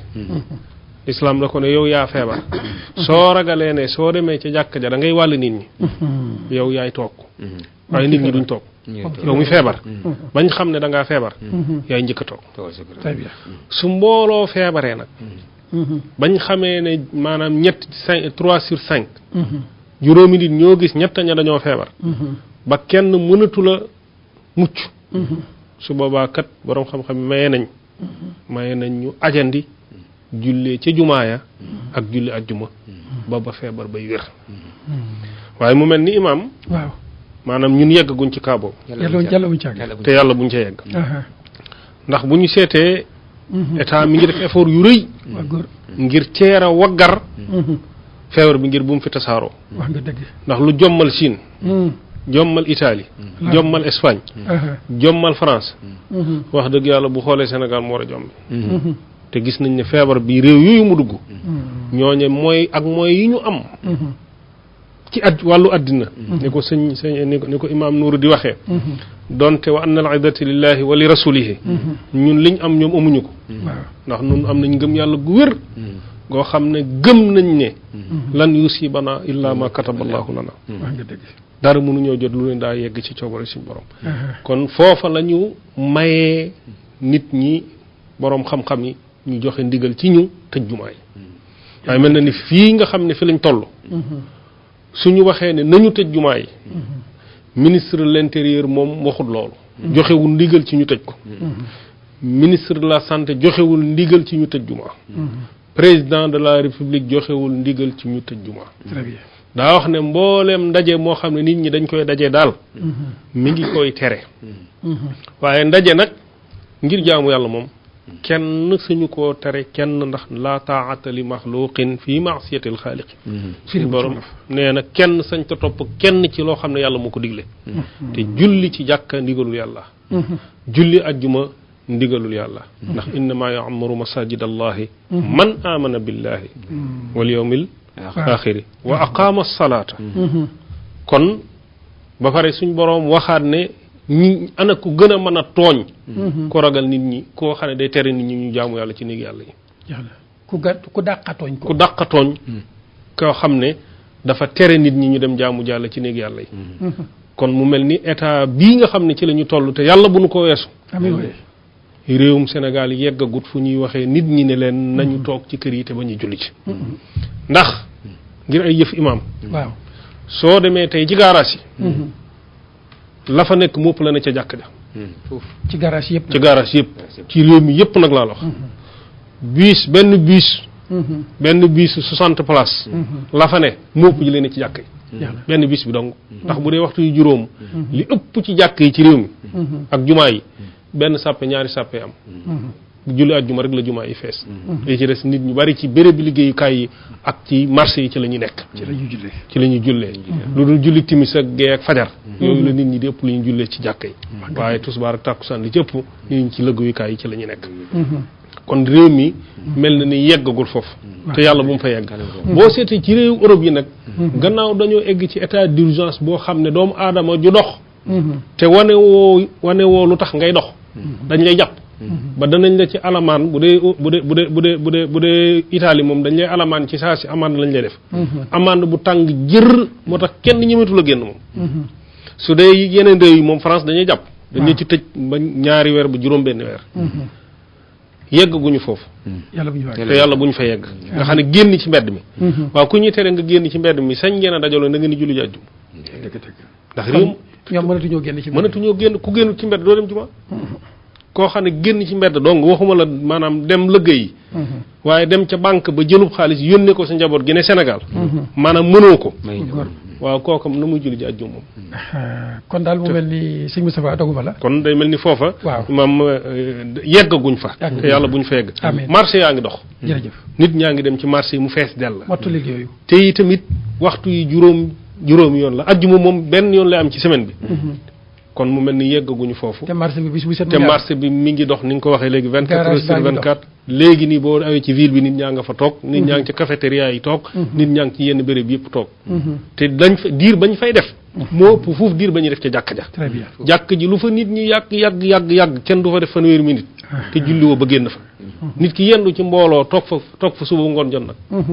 [SPEAKER 3] lislaam la ko ne yow yaa feebar soo ragalee ne soo demee ca jàkk ja da ngay wàll nit ñi yow yaay toog waaye nit ñi duñ toog yow mi feebar bañ xam ne da ngaa feebar yaay njëkk a toog su mbooloo feebaree nag bañ xamee ne maanaam 3/5 juróomi nit ñoo gis ñett ña dañoo feebar ba kenn mënatula mucc su boobaa kat boroom xam-xam maye nañ ñu ajandi jullee ca jumaaya ak julli ajjuma ba feebar bay wér waaye mu mel ni imaam
[SPEAKER 2] waaw
[SPEAKER 3] maanaam ñun yeggaguñ ci kaa boobu te yàlla buñ ca yegg ndax bu ñu seetee état mi ngi def effort yu rëy ngir teer a waggar feebar bi ngir bu mu fi tasaaroo
[SPEAKER 2] wax nga dëgg
[SPEAKER 3] ndax lu jommal Chine jommal Italie jommal Espagne jommal France wax dëgg yàlla bu xoolee Sénégal mu war a jombi te gis nañ ne feebar bi réew yooyu mu dugg ñooñe mooy yi ñu am ci wàllu àddina ni ko ni ko imaam Nuuru di waxee donte wa anna al iddata lillahi wa li rasulihi ñun liñ am ñoom amuñu ko ndax ñun am nañ gëm yàlla gu wér goo xam ne gëm nañ ne lan yusibana illa ma kataballahu lana dara mënuñoo jot lu leen daa yegg ci coobare suñu borom kon foofa la ñu mayee nit ñi borom xam-xam yi ñu joxe ndigal ci ñu tëj jumaa yi waaye mel na ni fii nga xam ne fi lañ toll suñu waxee ne nañu tëj jumaa yi ministre de l'intérieur moom waxut loolu joxewul ndigal ci ñu tëj ko ministre de la santé joxewul ndigal ci ñu tëj jumaa président de la république joxewul ndigal ci ñu tëj jumaa
[SPEAKER 2] très bien
[SPEAKER 3] daa wax ne mbooleem ndaje moo xam ne nit ñi dañ koy daje daal mi ngi koy tere waaye ndaje nag ngir jaamu yàlla moom kenn suñu koo tere kenn ndax laa taa'ata li maxluqin fi ma'siyati al-xaaliq suñu borom nee na kenn sañ ta topp kenn ci loo xam ne yàlla moo ko digle te julli ci jàkka ndigalul yàlla julli ajjuma ndigalul yàlla ndax innama ya'muru masajid allahi man amana billahi wal yawmil axiri wa aqama salata kon ba pare suñ boroom waxaat ne ñi ana ku gën a mën a tooñ ko ragal nit ñi koo xam ne day tere nit ñi ñu jaamu yàlla ci néeg yàlla yi
[SPEAKER 2] ku dàqatooñ ko
[SPEAKER 3] ku dàqatooñ koo xam ne dafa tere nit ñi ñu dem jaamu yàlla ci néeg yàlla yi kon mu mel ni état bii nga xam ne ci la ñu toll te yàlla bu nu ko weesu réewum Sénégal yeggagut fu ñuy waxee nit ñi ne leen nañu toog ci kër yi te ba ñuy julli ci ndax ngir ay yëf imaam
[SPEAKER 2] waaw
[SPEAKER 3] soo demee tey ci garage yi la fa nekk mopp la ne ca jàkk ja
[SPEAKER 2] ci garage yëpp
[SPEAKER 3] ci garage yëpp ci réew mi yëpp nag laa la wax benn bus 60 places la fa ne mopp ji leen ci jàkk yi benn bus bi dong ndax bu dee waxtu yu juróom li ëpp ci jàkk yi ci réew mi ak jumaa yi benn sàppe ñaari sàppe am julli àjjuma rek la jumaa yi fees li ci des nit ñu bari ci béréb bi liggéeyukaay yi ak ci marché yi ci la ñu nekk ci la ñuy jullee lu dul julli timis ak gee ak fajar yooyu la nit ñi di ëpp lu ñu jullee ci jàkka yi waaye tisbaar ak tàkkusaan li ci ëpp nit ñi ci liggéeyukaay yi ci la ñu nekk kon réew mi mel na ni yeggagul foofu te yàlla bu mu fa yegg boo seetee ci réew Europe yi nag gannaaw dañoo egg ci état d'urgence boo xam ne doomu aadama ju dox te wane woo lu tax ngay dox dañ lay jàpp ba danañ la ci alamaan bu dee Italie moom dañ lay alamaan ci saa si amande lañ lay def amande bu tàng jër moo tax kenn ñemetu la génn moom su dee yeneen réew yi moom France dañuy jàpp dañ la ci tëj ba 2 weer ba juróom benn weer yeggaguñu foofu te yàlla bu ñu fa yegg nga xam ne génn ci mbedd mi waaw ku ñuy tere nga génn ci mbedd mi sañ ngeen a dajaloo na ngeen di julli ji àjjuma ndax réew
[SPEAKER 2] ñoom
[SPEAKER 3] mënatuñoo génn ku génn ci mbedd doo dem juma koo xam ne génn ci mbedd dong waxuma la maanaam dem liggéey waaye dem ca banque ba jëlub xaalis yónnee ko sa njaboot gi ne Sénégal maanaam mënoo ko waaw kooku na muy julli ji àjjuma moom
[SPEAKER 2] kon daal mu mel ni sëñ Moustapha doguma la
[SPEAKER 3] kon day mel ni foofa maam yeggaguñ fa te yàlla buñ fa yegg marché yaa ngi dox
[SPEAKER 2] jërëjëf
[SPEAKER 3] nit ñaa ngi dem ci marché yi mu fees dell la
[SPEAKER 2] wattu liggéeyu
[SPEAKER 3] te yi tamit waxtu yi juróomi yoon la àjjuma moom benn yoon lay am ci semaine bi kon mu mel ni yeggaguñu foofu
[SPEAKER 2] te marché bi bis bu set
[SPEAKER 3] te marché bi mi ngi dox ni nga ko waxee léegi 24 heures sur 24 léegi nii boo awee ci ville bi nit ñaa nga fa toog nit ñaa ngi ci cafétéria yi toog nit ñaa ngi ci yenn béréb yëpp toog te dañ fa diir bañ fay def moo ëpp fuuf diir ba ñuy def ca jàkk ja
[SPEAKER 2] très bien
[SPEAKER 3] jàkk ji lu fa nit ñi yàgg kenn du fa def fanweeri minute te julli woo ba génn fa nit ki yendu ci mbooloo toog fa suba ngoon jot nag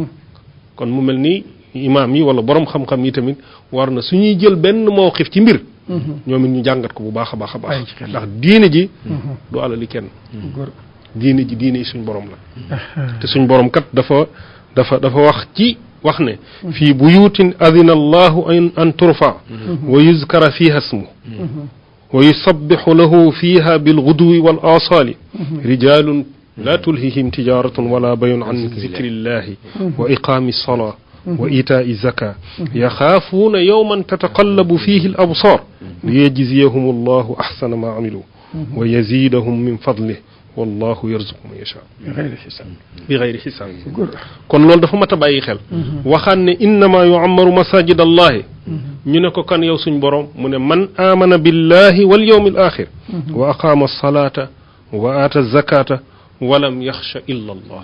[SPEAKER 3] kon mu mel ni imaam yi wala borom xam-xam yi tamit war na suñuy jël benn mawqif ci mbir ñoom it ñu jàngat ko bu baax a baax ndax diine ji du alali kenn diine ji diine yi suñ borom la te suñ borom kat dafa wax ne fii buyutin adina allahu an turfa wa yuzkara fiha ismu wa yusabbihu lahu fiha bilghudwi wal asali rijalun la tulhihim tijaratun wala bayun an zikrillahi wa iqami as-salah وإيتاء الزكاة يخافون يوما تتقلب فيه الأبصار ليجزيهم الله أحسن ما عملوا ويزيدهم من فضله والله يرزق من يشاء بغير حساب kon loolu dafa mat a bàyyi xel waxaan ne innama yu'ammaru masajid allahi ñu ne ko kan yow suñ borom mu ne man amana billahi wal yawmil akhir wa aqama as-salata wa ata az-zakata ولم يخش إلا الله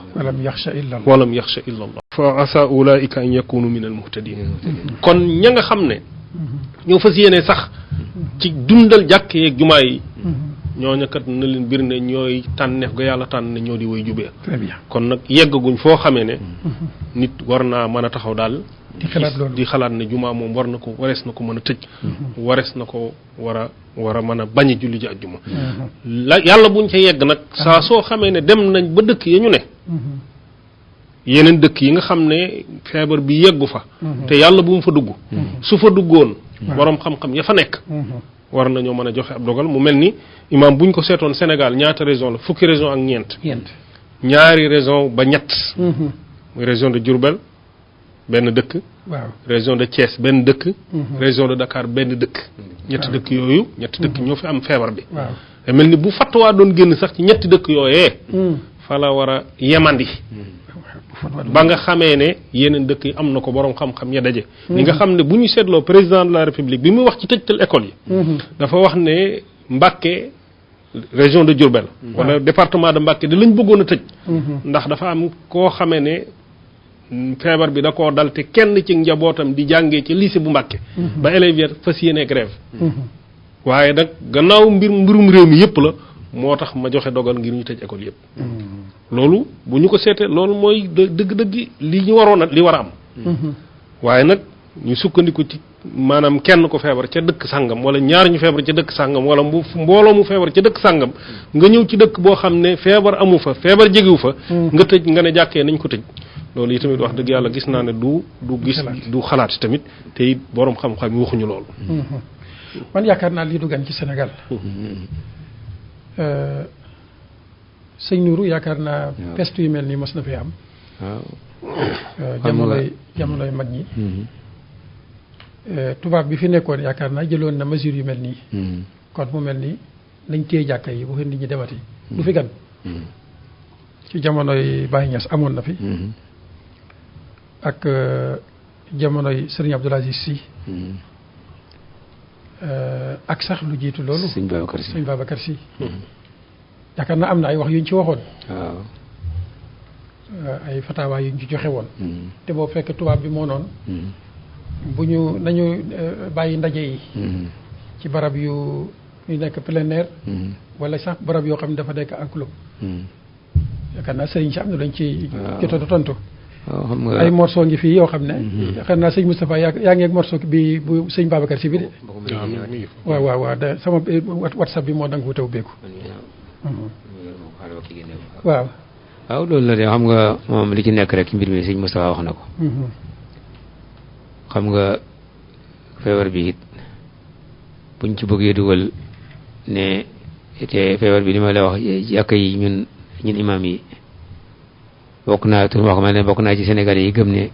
[SPEAKER 3] ولم يخش إلا الله فعسى أولئك أن يكونوا من المهتدين kon ña nga xam ne ñoo fas yéene sax ci dundal jàkk yeeg jumaa yi ñooñu kat na leen bir ne ñooy tànneef ga yàlla tànn ne ñoo di woy jubee kon nag yeggaguñ foo xamee ne nit war naa mën a taxaw daal di xalaat ne jumaa moom warees na ko mën a tëj warees na ko war a mën a bañ a julli ji àjjuma yàlla buñ ca yegg nag saa soo xamee ne dem nañ ba dëkk ya ñu ne yeneen dëkk yi nga xam ne feebar bi yeggu fa te yàlla bu mu fa dugg su fa duggoon borom xam-xam ya fa nekk war nañoo mën a joxe ab dogal mu mel ni imaam buñ ko seetoon Sénégal ñaata région la fukki région ak ñeent ñaari région ba ñett muy région de Diourbel benn dëkk région de Thiès benn dëkk région de Dakar benn dëkk ñetti dëkk yooyu ñetti dëkk ñoo fi am feebar bi te mel ni bu fattuwaa doon génn sax ci ñetti dëkk yooyee fa la war a yemandi ba nga xamee ne yeneen dëkk yi am na ko borom xam-xam ya daje li nga xam ne bu ñu seetloo président de la république bi muy wax ci tëjtal école yi dafa wax ne Mbacké région de Diourbel wala département de Mbacké da lañ bëggoon a tëj ndax dafa am koo xamee ne feebar bi da koo dal te kenn ci njabootam di jàngee ci lycée bu Mbacké ba élèves ya fas yéene grève waaye nag gannaaw mbirum réew mi yëpp la moo tax ma joxe dogal ngir ñu tëj école yëpp loolu bu ñu ko seetee loolu mooy dëgg-dëgg li ñu waroon a li war a am waaye nag ñu sukkandiku ci maanaam kenn ko feebar ca dëkk sàngam wala ñaar ñu feebar ca dëkk sàngam wala mbooloo mu feebar ca dëkk sàngam nga ñëw ci dëkk boo xam ne feebar amu fa feebar jegewu fa nga tëj nga ne jàkkee nañ ko tëj loolu yi tamit wax dëgg yàlla gis naa ne du xalaat tamit te it borom xam-xam yi waxuñu loolu
[SPEAKER 2] man yaakaar naa lii du gan ci Sénégal sëñ Nourou yaakaar naa peste yu mel nii mos na fi am jamonoy mag ñi tubaab bi fi nekkoon yaakaar naa jëloon na mesure yu mel nii kon mu mel ni nañ téye jàkka yi bu fi nit ñi demati du fi gan ci jamonoy Baye Niass amoon na fi ak jamonoy Serigne Abdoul Aziz Sy ak sax lu jiitu loolu
[SPEAKER 4] sëñ Babacar Sy
[SPEAKER 2] yaakaar naa am na ay wax yuñ ci waxoon
[SPEAKER 4] waaw
[SPEAKER 2] ay fatawaa yuñ ci joxe woon te boo fekk tubaab bi moo noonu bu ñu nañu bàyyi ndaje yi ci barab yu nekk plein air wala sax barab yoo xam ne dafa nekk en club yaakaar naa sëriñ si am na lañ ci jotoon a tontu
[SPEAKER 4] xam nga
[SPEAKER 2] ay morceau ngi fii yoo xam ne yaakaar naa sëñ Moustapha yaa ngi ak morceau bi bu sëñ Babacar Sy bi de waaw sama WhatsApp bi moo danga wute ubbeeku waaw
[SPEAKER 4] loolu la de xam nga moom li ci nekk rek mbir mi sëñ Moustapha wax na ko xam nga feebar bi it buñ ci bëggee dugal ne te feebar bi li ma la wax jàkka yi ñun imam yi bokk naa tur wax ma ne bokk naa ci Sénégal yi gëm ne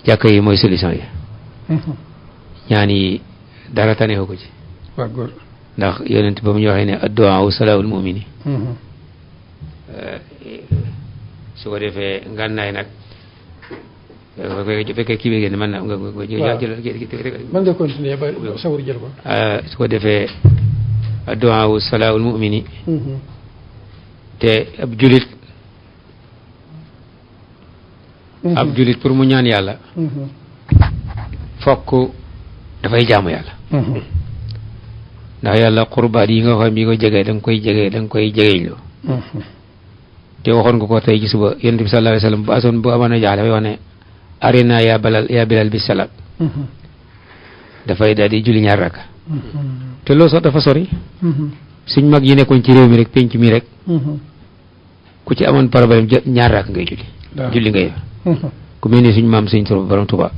[SPEAKER 4] jàkka yi mooy solution yi ñaan yi dara taneexu ko ci
[SPEAKER 2] waaw góor
[SPEAKER 4] ndax yonent ba mu ñu waxee ne addu'a salaahul mu'mini su ko defee ngànnaay nag bu fekkee kii bi ngeen mën na nga
[SPEAKER 2] mën nga continuer ba sawar jël ko
[SPEAKER 4] su ko defee addu'a salaahul mu'mini te ab julit pour mu ñaan yàlla fokk dafay jaamu yàlla ndax yàlla xurbaat yi nga xam yi ko jegee da nga koy jegeeñ loo te waxoon nga ko tey ci suba yonent bi sallallahu alayhi wasallam bu asoon bu amoon a jaax dafay wax ne arina ya bilal bi salat dafay daal di julli ñaar rakka te loolu sax dafa sori suñ mag yi nekkoon ci réew mi rek penc mi rek ku ci amoon problème ñaar rakk ngay julli ngay ku mel ni suñ maam suñ tur borom Tuubaa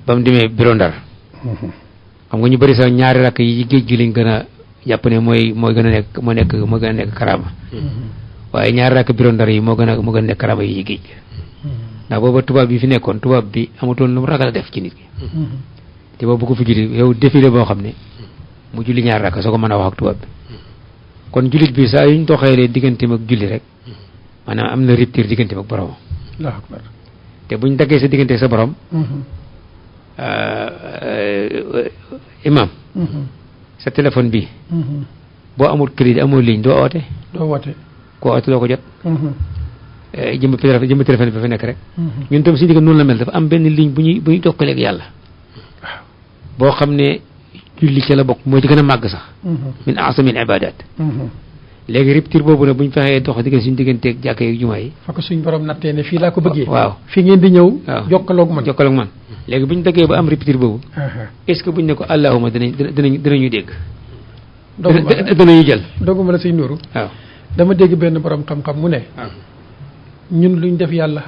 [SPEAKER 4] ba mu demee bureau Ndar xam nga ñu bëri sax ñaari rakk yi géej gi lañ gën a jàpp ne mooy gën a nekk karaama waaye ñaari rakk bureau Ndar yi moo gën a nekk karaama yi ci géej gi ndax booba tubaab bi fi nekkoon tubaab bi amutoon lu mu ragal a def ci nit ki te boobu ko fi julli yow défilé boo xam ne mu julli ñaari rakk soo ko mën a wax ak tubaab bi kon jullit bi saa yuñ doxalee digganteem ak julli rek maanaam am na rupture digganteem ak borom te buñ daggee sa diggante sa borom imam sa téléphone bi boo amul crédit amul ligne doo oote koo oote doo ko jot jëmm téléphone bi fa nekk rek ñun tam si digg noonu la mel dafa am benn ligne bu ñuy jokkaleeg yàlla boo xam ne julli ca la bokk mooy ci gën a màgg sax min asamil ibadat léegi rupture boobu nag bu ñu fexee dox diggante suñu digganteeg jàkka yi jumaa yi.
[SPEAKER 2] fa ko suñ borom nattee ne fii laa ko bëggee.
[SPEAKER 4] waaw
[SPEAKER 2] fi ngeen di ñëw.
[SPEAKER 4] waaw
[SPEAKER 2] jokkaloog man.
[SPEAKER 4] léegi bu ñu dëggee ba am rupture boobu. est-ce que bu ñu ne ko allahuma dinañu dégg. danañu jël.
[SPEAKER 2] dogguma la sëñ Nuuru.
[SPEAKER 4] waaw
[SPEAKER 2] dama dégg benn borom xam-xam mu ne. ñun luñ def yàlla.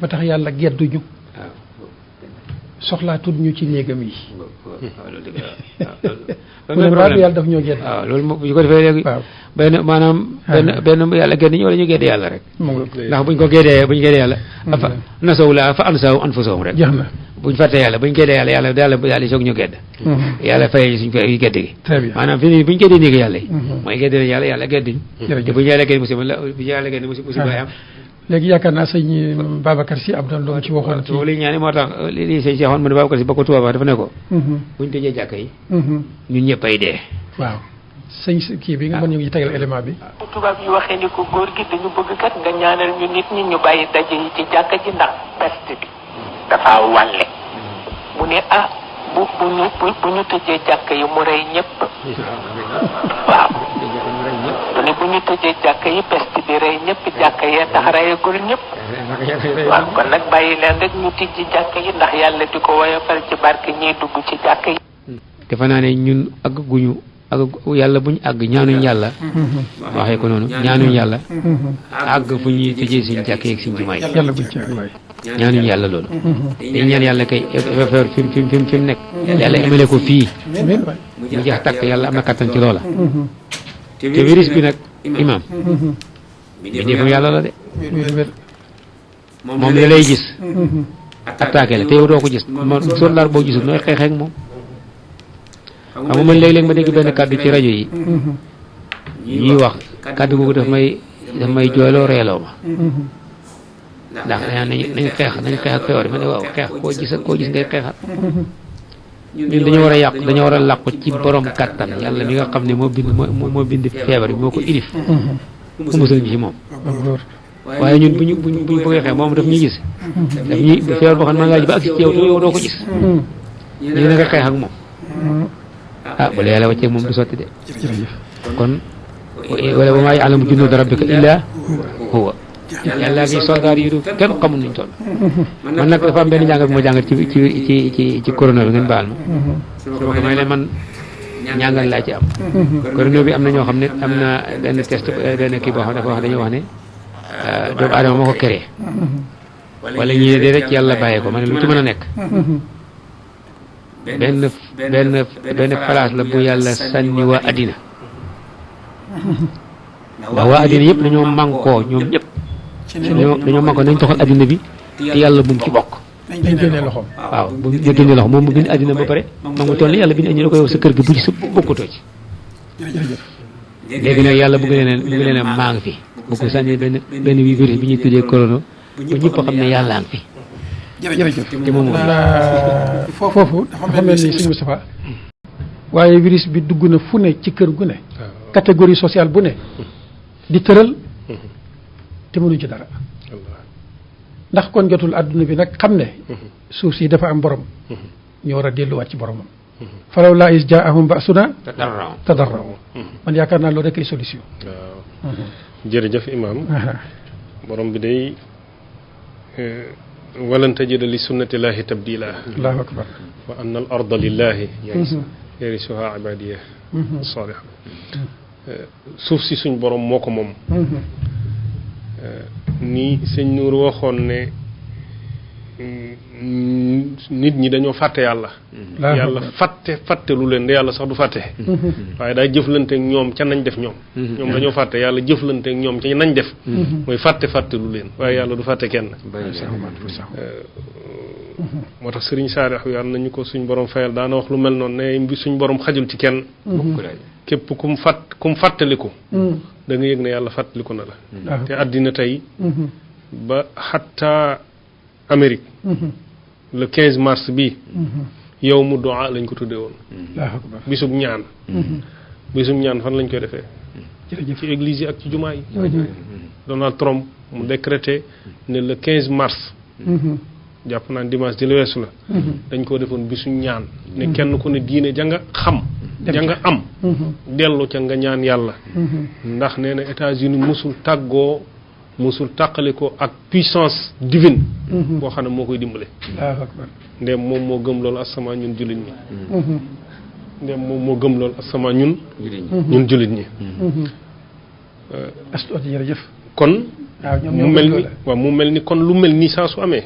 [SPEAKER 2] ba tax yàlla gedduñu. soxlaatul ñu ci néegam yi. mu ne baatu yàlla daf ñoo gedd.
[SPEAKER 4] waaw loolu moom bu ñu ko defee léegi. waaw benn yàlla gedd ñu wala ñu gedd yàlla rek. ndax buñ ko geddee yàlla. fa nasaw la fa ansaw anfusahum rek.
[SPEAKER 2] jeex na
[SPEAKER 4] buñ fàttee yàlla buñ geddee yàlla soog ñu gedd. yàlla fayee suñ koy gedd gi.
[SPEAKER 2] très bien
[SPEAKER 4] maanaam fi nii buñ geddee néegi yàlla yi. mooy gedd nañ yàlla geddiñ. te buñ yàlla gedd musiba lay am.
[SPEAKER 2] léegi yaakaar naa sëñ Babacar Sy am na lu mu ci waxoon.
[SPEAKER 4] ci li ñaani moo tax li sëñ Cheikh mu ne Babacar Sy ba ko tubaab dafa ne ko. buñ tëjee jàkka yi. ñun ñëpp ay dee.
[SPEAKER 2] waaw sëñ kii bi nga mën ñu ngi tegal élément bi.
[SPEAKER 5] bu tubaab yi waxee ni ko góor gi dañu bëgg kat nga ñaanal ñu nit ñi ñu bàyyi daje yi ci jàkka ji ndax peste bi dafa wàlle. mu ne bu ñu tëjee jàkka yi mu rey ñëpp. waaw. mu ne bu ñu tëjee jàkka yi peste bi rey ñëpp jàkka yee tax reyagul ñëpp. waaw kon nag bàyyi leen rek ñu tijji jàkka yi ndax yàlla di ko woyofal ci barke ñiy dugg ci jàkka yi.
[SPEAKER 4] defe naa ne ñun yàlla buñ àgg ñaanuñ yàlla. waxee ko noonu ñaanuñ yàlla. àgg fu ñuy tëjee suñ jàkka yeeg suñ jumaa yi.
[SPEAKER 2] yàlla buñ ci àgg
[SPEAKER 4] ñaanuñ yàlla loolu. dañ ñaan yàlla kay feebar fi mu nekk. yàlla emale ko fii. mu jeex takk yàlla am na kattan ci loola. te virus bi nag imam bi defam yàlla la de. moom la lay gis. attaqué la te yow doo ko gis moom soldaar boo gisul nooy xeexee ak moom. xam nga man léeg-léeg ma dégg benn kàddu ci rajo yi. ñuy wax kàddu googu daf may jooyloo reeloo ma. ndax nañ xeex ak feebar ma ne waaw xeex koo gis ngay xeexal. ñun dañoo war a dañoo war a làqu ci borom kàttan yàlla mi nga xam ne moo bind feebar bi moo ko ilif. mu musal ñu ci moom. waaye ñun bu ñu bëggee xeex moom daf ñuy gis. daf ñuy feebar boo xam ne maa ngaa ji ba agsi ci yow te yow doo ko gis. ñu ne nga xeex ak moom. bu la yàlla wàccee moom du sotti de. kon wala wa maa ya'lamu junuuda rabbika illaa huwa. yàlla ngi soldaar yi du kenn xamul nuñ toll. man nag dafa am benn jàngat bu ma jàngat ci corona bi ngeen baal ma. soo ko may leen man ñàngal laa ci am. corona bi am na ñoo xam ne am na benn test benn kii boo xam ne dafa wax dañoo wax ne doomu aadama moo ko créé. wala ñii ne dee rek yàlla bàyyee ko ma ne lu ci mën a nekk. benn place la bu yàlla sànni waa addina. ndax waa addina yëpp dañoo mànkoo ñoom ñëpp. dañoo mànkoo nañ toxal addina bi te yàlla bu mu ci bokk.
[SPEAKER 2] dañ génnee loxoom.
[SPEAKER 4] waaw bu ñu génnee loxo moom mu bind addina ba pare moom mu toll ni yàlla bind addina ko yow sa kër gi bu ci sa bokkutoo ci. léegi nag yàlla bëgg leen a maa ngi fi bëgg sànni benn virus bi ñuy tuddee corona ba ñëpp xam ne yàllaa ngi fi.
[SPEAKER 2] jërëjëf
[SPEAKER 4] te moom
[SPEAKER 2] foofu dafa mel ni sëñ Moustapha waaye virus bi dugg na fu ne ci kër gu ne catégorie sociale bu ne di tëral te mënuñ ci dara ndax kon jotul àdduna bi nag xam ne suuf si dafa am borom ñu war a delluwaat ci boromam falaw laa is jaahum ba'suna tadarraw man yaakaar naa loolu rek ay solution.
[SPEAKER 3] waaw jërëjëf imam borom bi day walan tajida li sunnatillahi tabdila.
[SPEAKER 2] allahu akbar.
[SPEAKER 3] wa anna al arda lillahi yarisuha ibadiya salihun. suuf si suñ borom moo ko moom. ni sëñ Nuur waxoon ne nit ñi dañoo fàtte yàlla. yàlla fàtte lu leen de yàlla sax du fàtte. waaye daa jëflante ak ñoom ca nañ def ñoom. ñoom dañoo fàtte yàlla jëflante ak ñoom ca nañ def. mooy fàtte lu leen waaye yàlla du fàtte kenn. moo tax sëriñ Saarix yàlla nañu ko suñ borom fayal daana wax lu mel noonu ne suñ borom xajul ci kenn. képp kum fàttaliku. da nga yëg ne yàlla fàttaliku na la. te àddina tey. ba xatta Amérique. le 15 mars bi yow mu du'a lañ ko tuddee woon. bisub ñaan. bisub ñaan fan lañ koy defee. ci église yi ak ci jumaa yi. Donald Trump mu décrété ne le 15 mars. jàpp naa dimanche di la weesu la. dañ koo defoon bisu ñaan. ne kenn ku ne diine ja nga xam. ja nga am dellu ca nga ñaan yàlla ndax nee na États-Unis musul tàggoo musul tàqali ko ak puissance divine boo xam ne moo koy dimbale
[SPEAKER 2] Allahu akbar
[SPEAKER 3] ndem moom moo gëm loolu asama ñun jullit ñi ndem moom moo gëm loolu asama ñun jullit ñi
[SPEAKER 2] astuwat jërëjëf
[SPEAKER 3] kon
[SPEAKER 2] waaw
[SPEAKER 3] mu mel ni kon lu mel ni saa su amee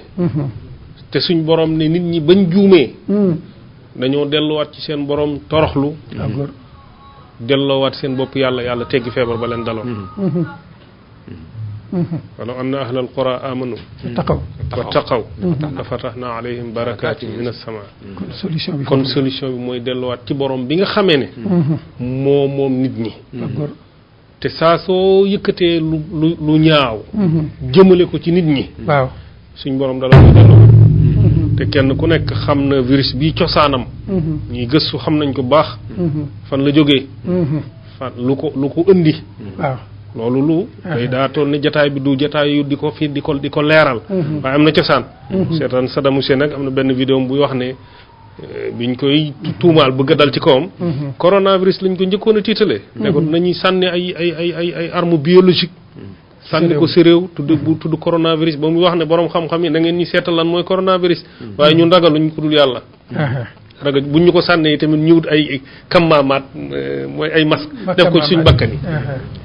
[SPEAKER 3] te suñ borom ne nit ñi bañ juumee dañoo delluwaat ci seen borom toroxlu delloowaat seen bopp yàlla teggi feebar ba leen daloon walaw anna ahlal qura amanu wattaqaw la fatahna alayhim barakatin min as-samaa kon solution bi mooy delluwaat ci borom bi nga xamee ne moom nit ñi te saa soo yëkkatee lu ñaaw jëmale ko ci nit ñi
[SPEAKER 2] waaw
[SPEAKER 3] suñ borom dala koy delloo te kenn ku nekk xam na virus bi cosaanam ñuy gëstu xam nañ ko baax fan la jógee fan lu ko indi
[SPEAKER 2] waaw
[SPEAKER 3] loolu lu day daa toll ne jataay bi du jataay yu di ko leeral waaye am na cosaan seetaan Saddam Hussein nag am na benn vidéo buy wax ne biñ koy tuumaal bëgg a dal ci kawam coronavirus lañ ko njëkkoon a tiitalee ne ko nañuy sànni ay arme biologique sànni ko si réew tudd coronavirus ba muy wax ne borom xam-xam yi da ngeen ñu seetal lan mooy coronavirus waaye ñun ragaluñ ko dul yàlla ragal buñ ñu ko sànnee tamit ñëwut ay kammaamaat mooy ay masque def ko ci suñ bakkan yi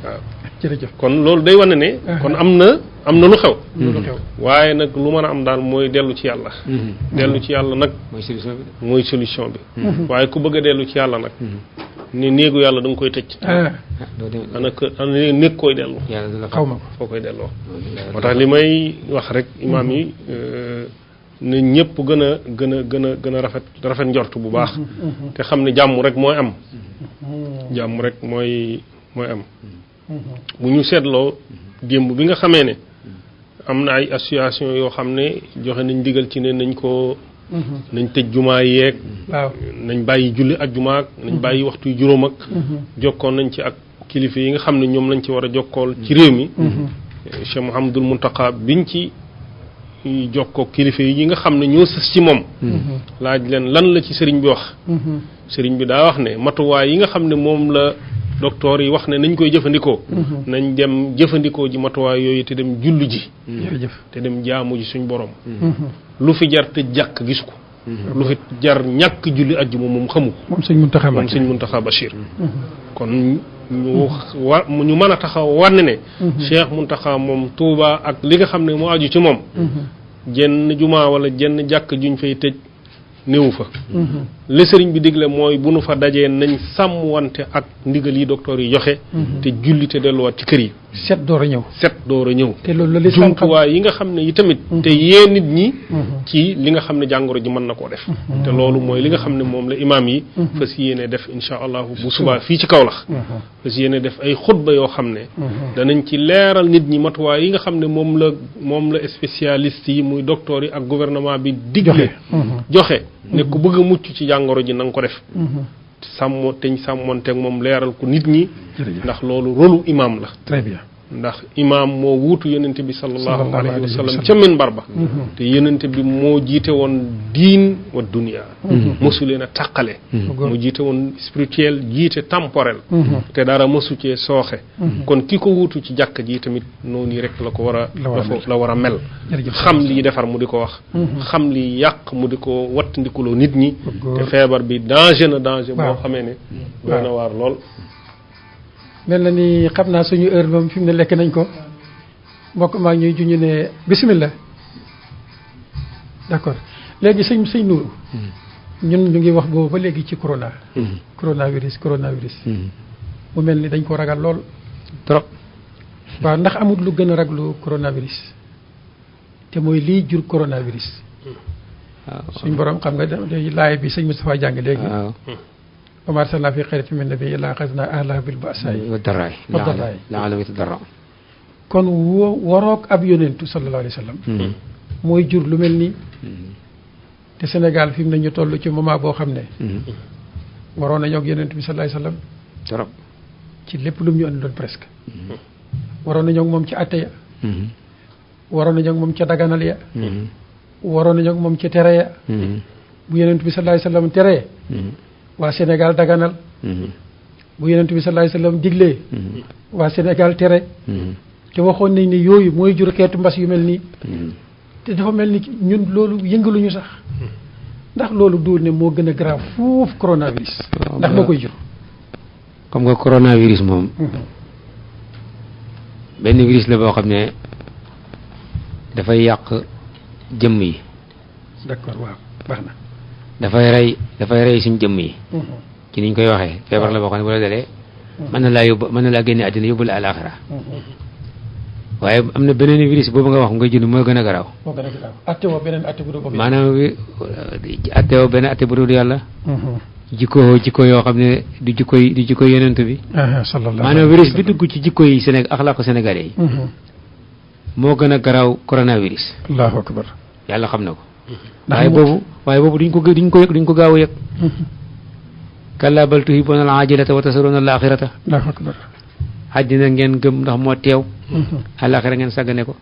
[SPEAKER 3] waaw
[SPEAKER 2] jërëjëf
[SPEAKER 3] kon loolu day wane ne kon am na lu xew waaye nag lu mën a am daal mooy dellu ci yàlla dellu ci yàlla nag mooy solution bi waaye ku bëgg a dellu ci yàlla nag ni néegu yàlla da nga koy tëj ana néeg koy dellu
[SPEAKER 2] xaw ma ko
[SPEAKER 3] foo koy delloo moo tax li may wax rek imaam yi ne ñëpp gën a rafet njort bu baax te xam ne jàmm rek mooy am jàmm rek mooy am bu ñu seetloo démb bi nga xamee ne am na ay association yoo xam ne joxe nañ digal ci ne nañ tëj jumaa yeeg nañ bàyyi julli ak jumaa nañ bàyyi waxtu yu juróom ak jokkoon nañ ci ak kilifa yi nga xam ne ñoom lañ ci war a jokkool ci réew mi Cheikh Mouhamadoul Mountakha biñ ci jokkoo kilifa yi nga xam ne ñoo sës ci moom laaj leen lan la ci sëriñ bi wax sëriñ bi daa wax ne matuwaay yi nga xam ne moom la docteur yi wax ne nañ koy jëfandikoo nañ dem jëfandikoo ji matuwaay yooyu te dem julli ji te dem jaamu ji suñ borom lu fi jar te jàkk gis ko lu fi jar ñàkk julli ajjuma moom xamu ko
[SPEAKER 2] moom sëñ Muntaxa
[SPEAKER 3] Bachir kon ñu mën a taxaw wanne ne Cheikh Muntaxa moom Touba ak li nga xam ne moo aju ci moom jenn jumaa wala jenn jàkk juñ fay tëj néewu fa li sëriñ bi digle mooy bu nu fa dajee nañ sàmm wante ak ndigal yi docteur yi joxe te julli te delluwaat ci kër yi
[SPEAKER 2] set door a ñëw
[SPEAKER 3] te loolu la jumtuwaay yi nga xam ne yi tamit te yee nit ñi ci li nga xam ne jàngoro ji mën na koo def te loolu mooy li nga xam ne moom la imaam yi fas yéene def insha allahu bu subaa fii ci Kaolack fas yéene def ay xutba yoo xam ne danañ ci leeral nit ñi matuwaay yi nga xam ne moom la spécialiste yi muy docteur yi ak gouvernement bi digle joxe ne ku bëgg a mucc ci jàngoro ji na nga ko def sàmmonteeg moom leeral ko nit ñi ndax loolu rôlu imaam la
[SPEAKER 2] très bien
[SPEAKER 3] ndax imaam moo wuutu yonente bi sallallahu alayhi wa sallam ca minbar ba te yonente bi moo jiite woon diin wa dunia mosu leen a tàqale mu jiite woon spirituel jiite temporel te dara mosu cee sooxe kon ki ko wuutu ci jàkk ji tamit noonu rek la ko war a mel xam lii defar mu di ko wax xam lii yàq mu di ko wattandikuloo nit ñi te feebar bi danger boo xamee ne doy na waar lool
[SPEAKER 2] mel na ni xam naa suñu heure moom fi mu ne lekk nañ ko mbokk maa ngi ñuy juñu ne bismillah d'accord léegi sëñ Nuuru ñun ñu ngi wax boobu ba léegi ci coronavirus mu mel ni dañ ko ragal lool trop waaw ndax amul lu gën a raglu coronavirus te mooy lii jur coronavirus suñ borom xam nga day laay bi sëñ Moustapha jàng léegi wa maa arsalnaa fii qaryatin min nabiyyin illaa axaznaa ahlahaa bil ba'saa'i wad darraa'i la'allahum yattadarra'uun kon waroog ab yonentu sallallahu alayhi wa sallam mooy jur lu mel nii te Sénégal fi mu ne ñu toll ci moment boo xam ne waroon nañoo ak yonentu bi sallallahu alayhi wa sallam trop ci lépp lu mu ñu andi doon presque waroon nañoo ak moom ci atte ya waroon nañoo ak moom ca daganal ya waroon nañoo ak moom ca tere ya bu yonentu bi sallallahu alayhi wa sallam teree waa Sénégal daganal bu Yonent bi sallallahu alayhi wasallam diglee waa Sénégal tere te waxoon nañ ne yooyu mooy jur xeetu mbas yu mel nii te dafa mel ni ñun loolu yëngaluñu sax ndax loolu duul ne moo gën a grave foofu coronavirus ndax moo koy jur
[SPEAKER 4] xam nga coronavirus moom benn virus la boo xam ne dafay yàq jëmm yi
[SPEAKER 2] d'accord waaw baax na
[SPEAKER 4] dafay rey suñ jëmm yi ci niñ koy waxee feebar la boo xam ne bu la dalee mën na laa génne àddina yóbbu la àlaxira waaye am na beneen virus boobu nga wax nga jënd mooy gën a garaaw
[SPEAKER 2] attewoo beneen atte bu dul
[SPEAKER 4] maanaam attewoo beneen atte bu dul yàlla jikko yoo xam ne du jikko yonent bi maanaam virus bi dugg ci jikko yi axlaaqu sénégalais yi moo gën a garaaw coronavirus
[SPEAKER 2] allahu akbar
[SPEAKER 4] yàlla xam na ko waaye boobu duñ ko gaaw a yëg kallaa bal tuhibbuuna al-aajilata wa tasarruuna al-aaxirata
[SPEAKER 2] allahu akbar
[SPEAKER 4] àddina ngeen gëm ndax moo teew àllaaxira ngeen sàggane ko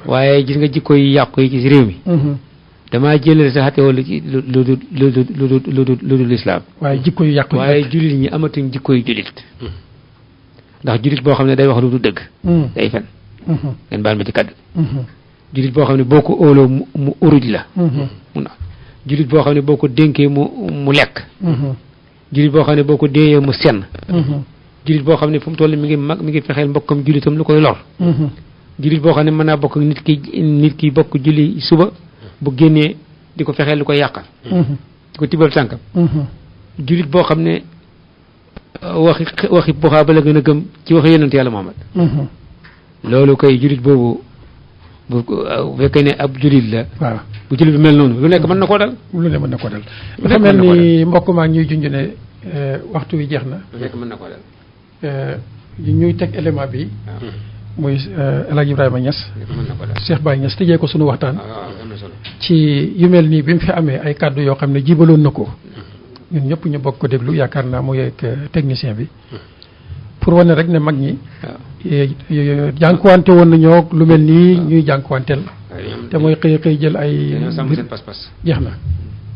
[SPEAKER 4] waaye gis nga jikko yi yàqu yi ci réew mi damaa jëlale sa xatewoo lu ci lu dul lislaam
[SPEAKER 2] waaye jikko yu yàqu
[SPEAKER 4] waaye jullit ñi amatuñ jikko yu jullit ndax jullit boo xam ne day wax lu du dëgg day fen ngeen baal ma ci kaddu jullit boo xam ne boo ko óoloo mu uruj la mun jullit boo xam ne boo ko dénkee mu lekk jullit boo xam ne boo ko déeyee mu senn jullit boo xam ne fu mu toll mi ngi fexeel mbokkam jullitam lu koy lor jullit boo xam ne mën naa bokk nit ki bokk julli suba bu génnee di ko fexeel lu koy yàqal di ko tibal tànkam jullit boo xam ne waxi buxaaba la gën a gëm ci waxi yonent yàlla Muhammad loolu koy jullit boobu bu fekkee ne ab jullit la
[SPEAKER 2] waaw bu
[SPEAKER 4] jullit bi mel noonu lu nekk mën na koo dal
[SPEAKER 2] lu ne mën na koo dal dafa mel ni mbokk maa ngi ñuy junj ne waxtu wi jeex na
[SPEAKER 4] lu nekk mën na koo dal
[SPEAKER 2] ñuy teg élément bi muy El Hadj Ibrahima Niass Cheikh Baye Niass tëjee ko sunu waxtaan ci yu mel nii bi mu fi amee ay kàddu yoo xam ne jibaloon na ko ñun ñëpp ñu bokk ko déglu yaakaar naa mu yeeg technicien bi pour wane rek ne mag ñi jànkuwante woon nañoo lu mel nii ñuy jànkuwanteel te mooy xëy jël ay jeex na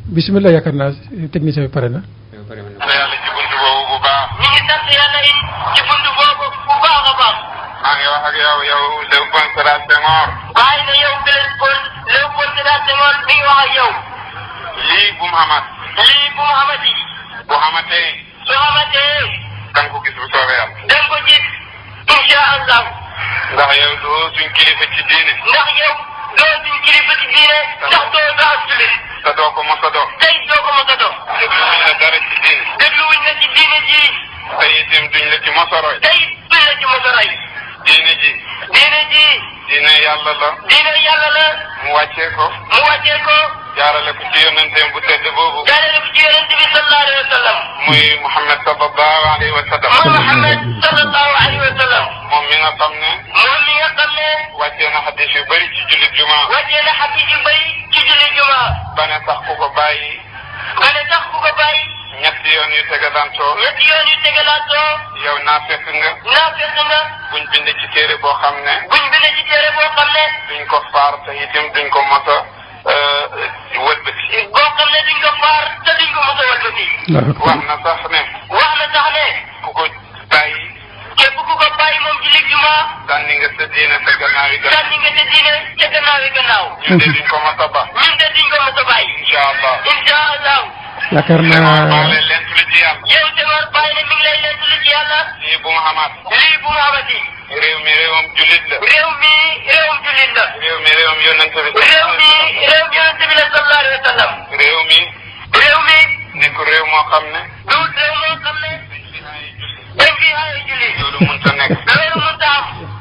[SPEAKER 2] bisimilah yaakaar naa technicien bi pare na
[SPEAKER 6] maa ngi wax ak yow Léopold Sédar Senghor. waaye ne yow Léopold Sédar Senghor mi ngi wax ak yow. lii bu mu xamat. lii bu mu xamati. bu xamatee. su xamatee. da nga ko gis bu soobee yàlla. da nga ko gis. incha allah. ndax yow doo suñ kilifa ci diine. ndax yow doo suñ kilifa ci diine. ndax doo gaa julit. te doo ko mos a dox. tey doo ko mos a dox. dégluwuñ la dara ci diine. dégluwuñ la ci diine ji. te itam duñ la ci mos a roy. tey duñ la ci mos a roy. diine ji. diine yàlla la. diine yàlla la. mu wàccee ko. jaarale ko ci yonenteem bu tedd boobu. jaarale ko ci yonente bi sallallahu alayhi wa sallam. muy Muhammad sallallahu alayhi wa sallam. Muhammad sallallahu alayhi wa sallam. moom mi nga xam ne. wàccee na xadis yu bëri ci julli juma. ba ne sax ku ko bàyyi. ñetti yoon yu tegalantoo. yow naafeq nga. buñ bind ci téere boo xam ne. duñ ko faar te itam duñ ko mos a wëlbati. wax na sax ne. ku ko bàyyi. moom ci lig juma. sànni nga sa diine sa gannaaw yi gannaaw. ñun de duñ ko mos a ba. incha allah.
[SPEAKER 2] yaakaar naa
[SPEAKER 6] maa ngi lay leen tudd ci yàlla. yow Senghor Baye ne mi ngi lay leen tudd ci yàlla. lii bu mu xamaat. réew mi réewam jullit la. réew mi réewam yonent bi. réew mi nekk réew moo xam ne. dañ fi xaaye jullit. loolu mënut a nekk.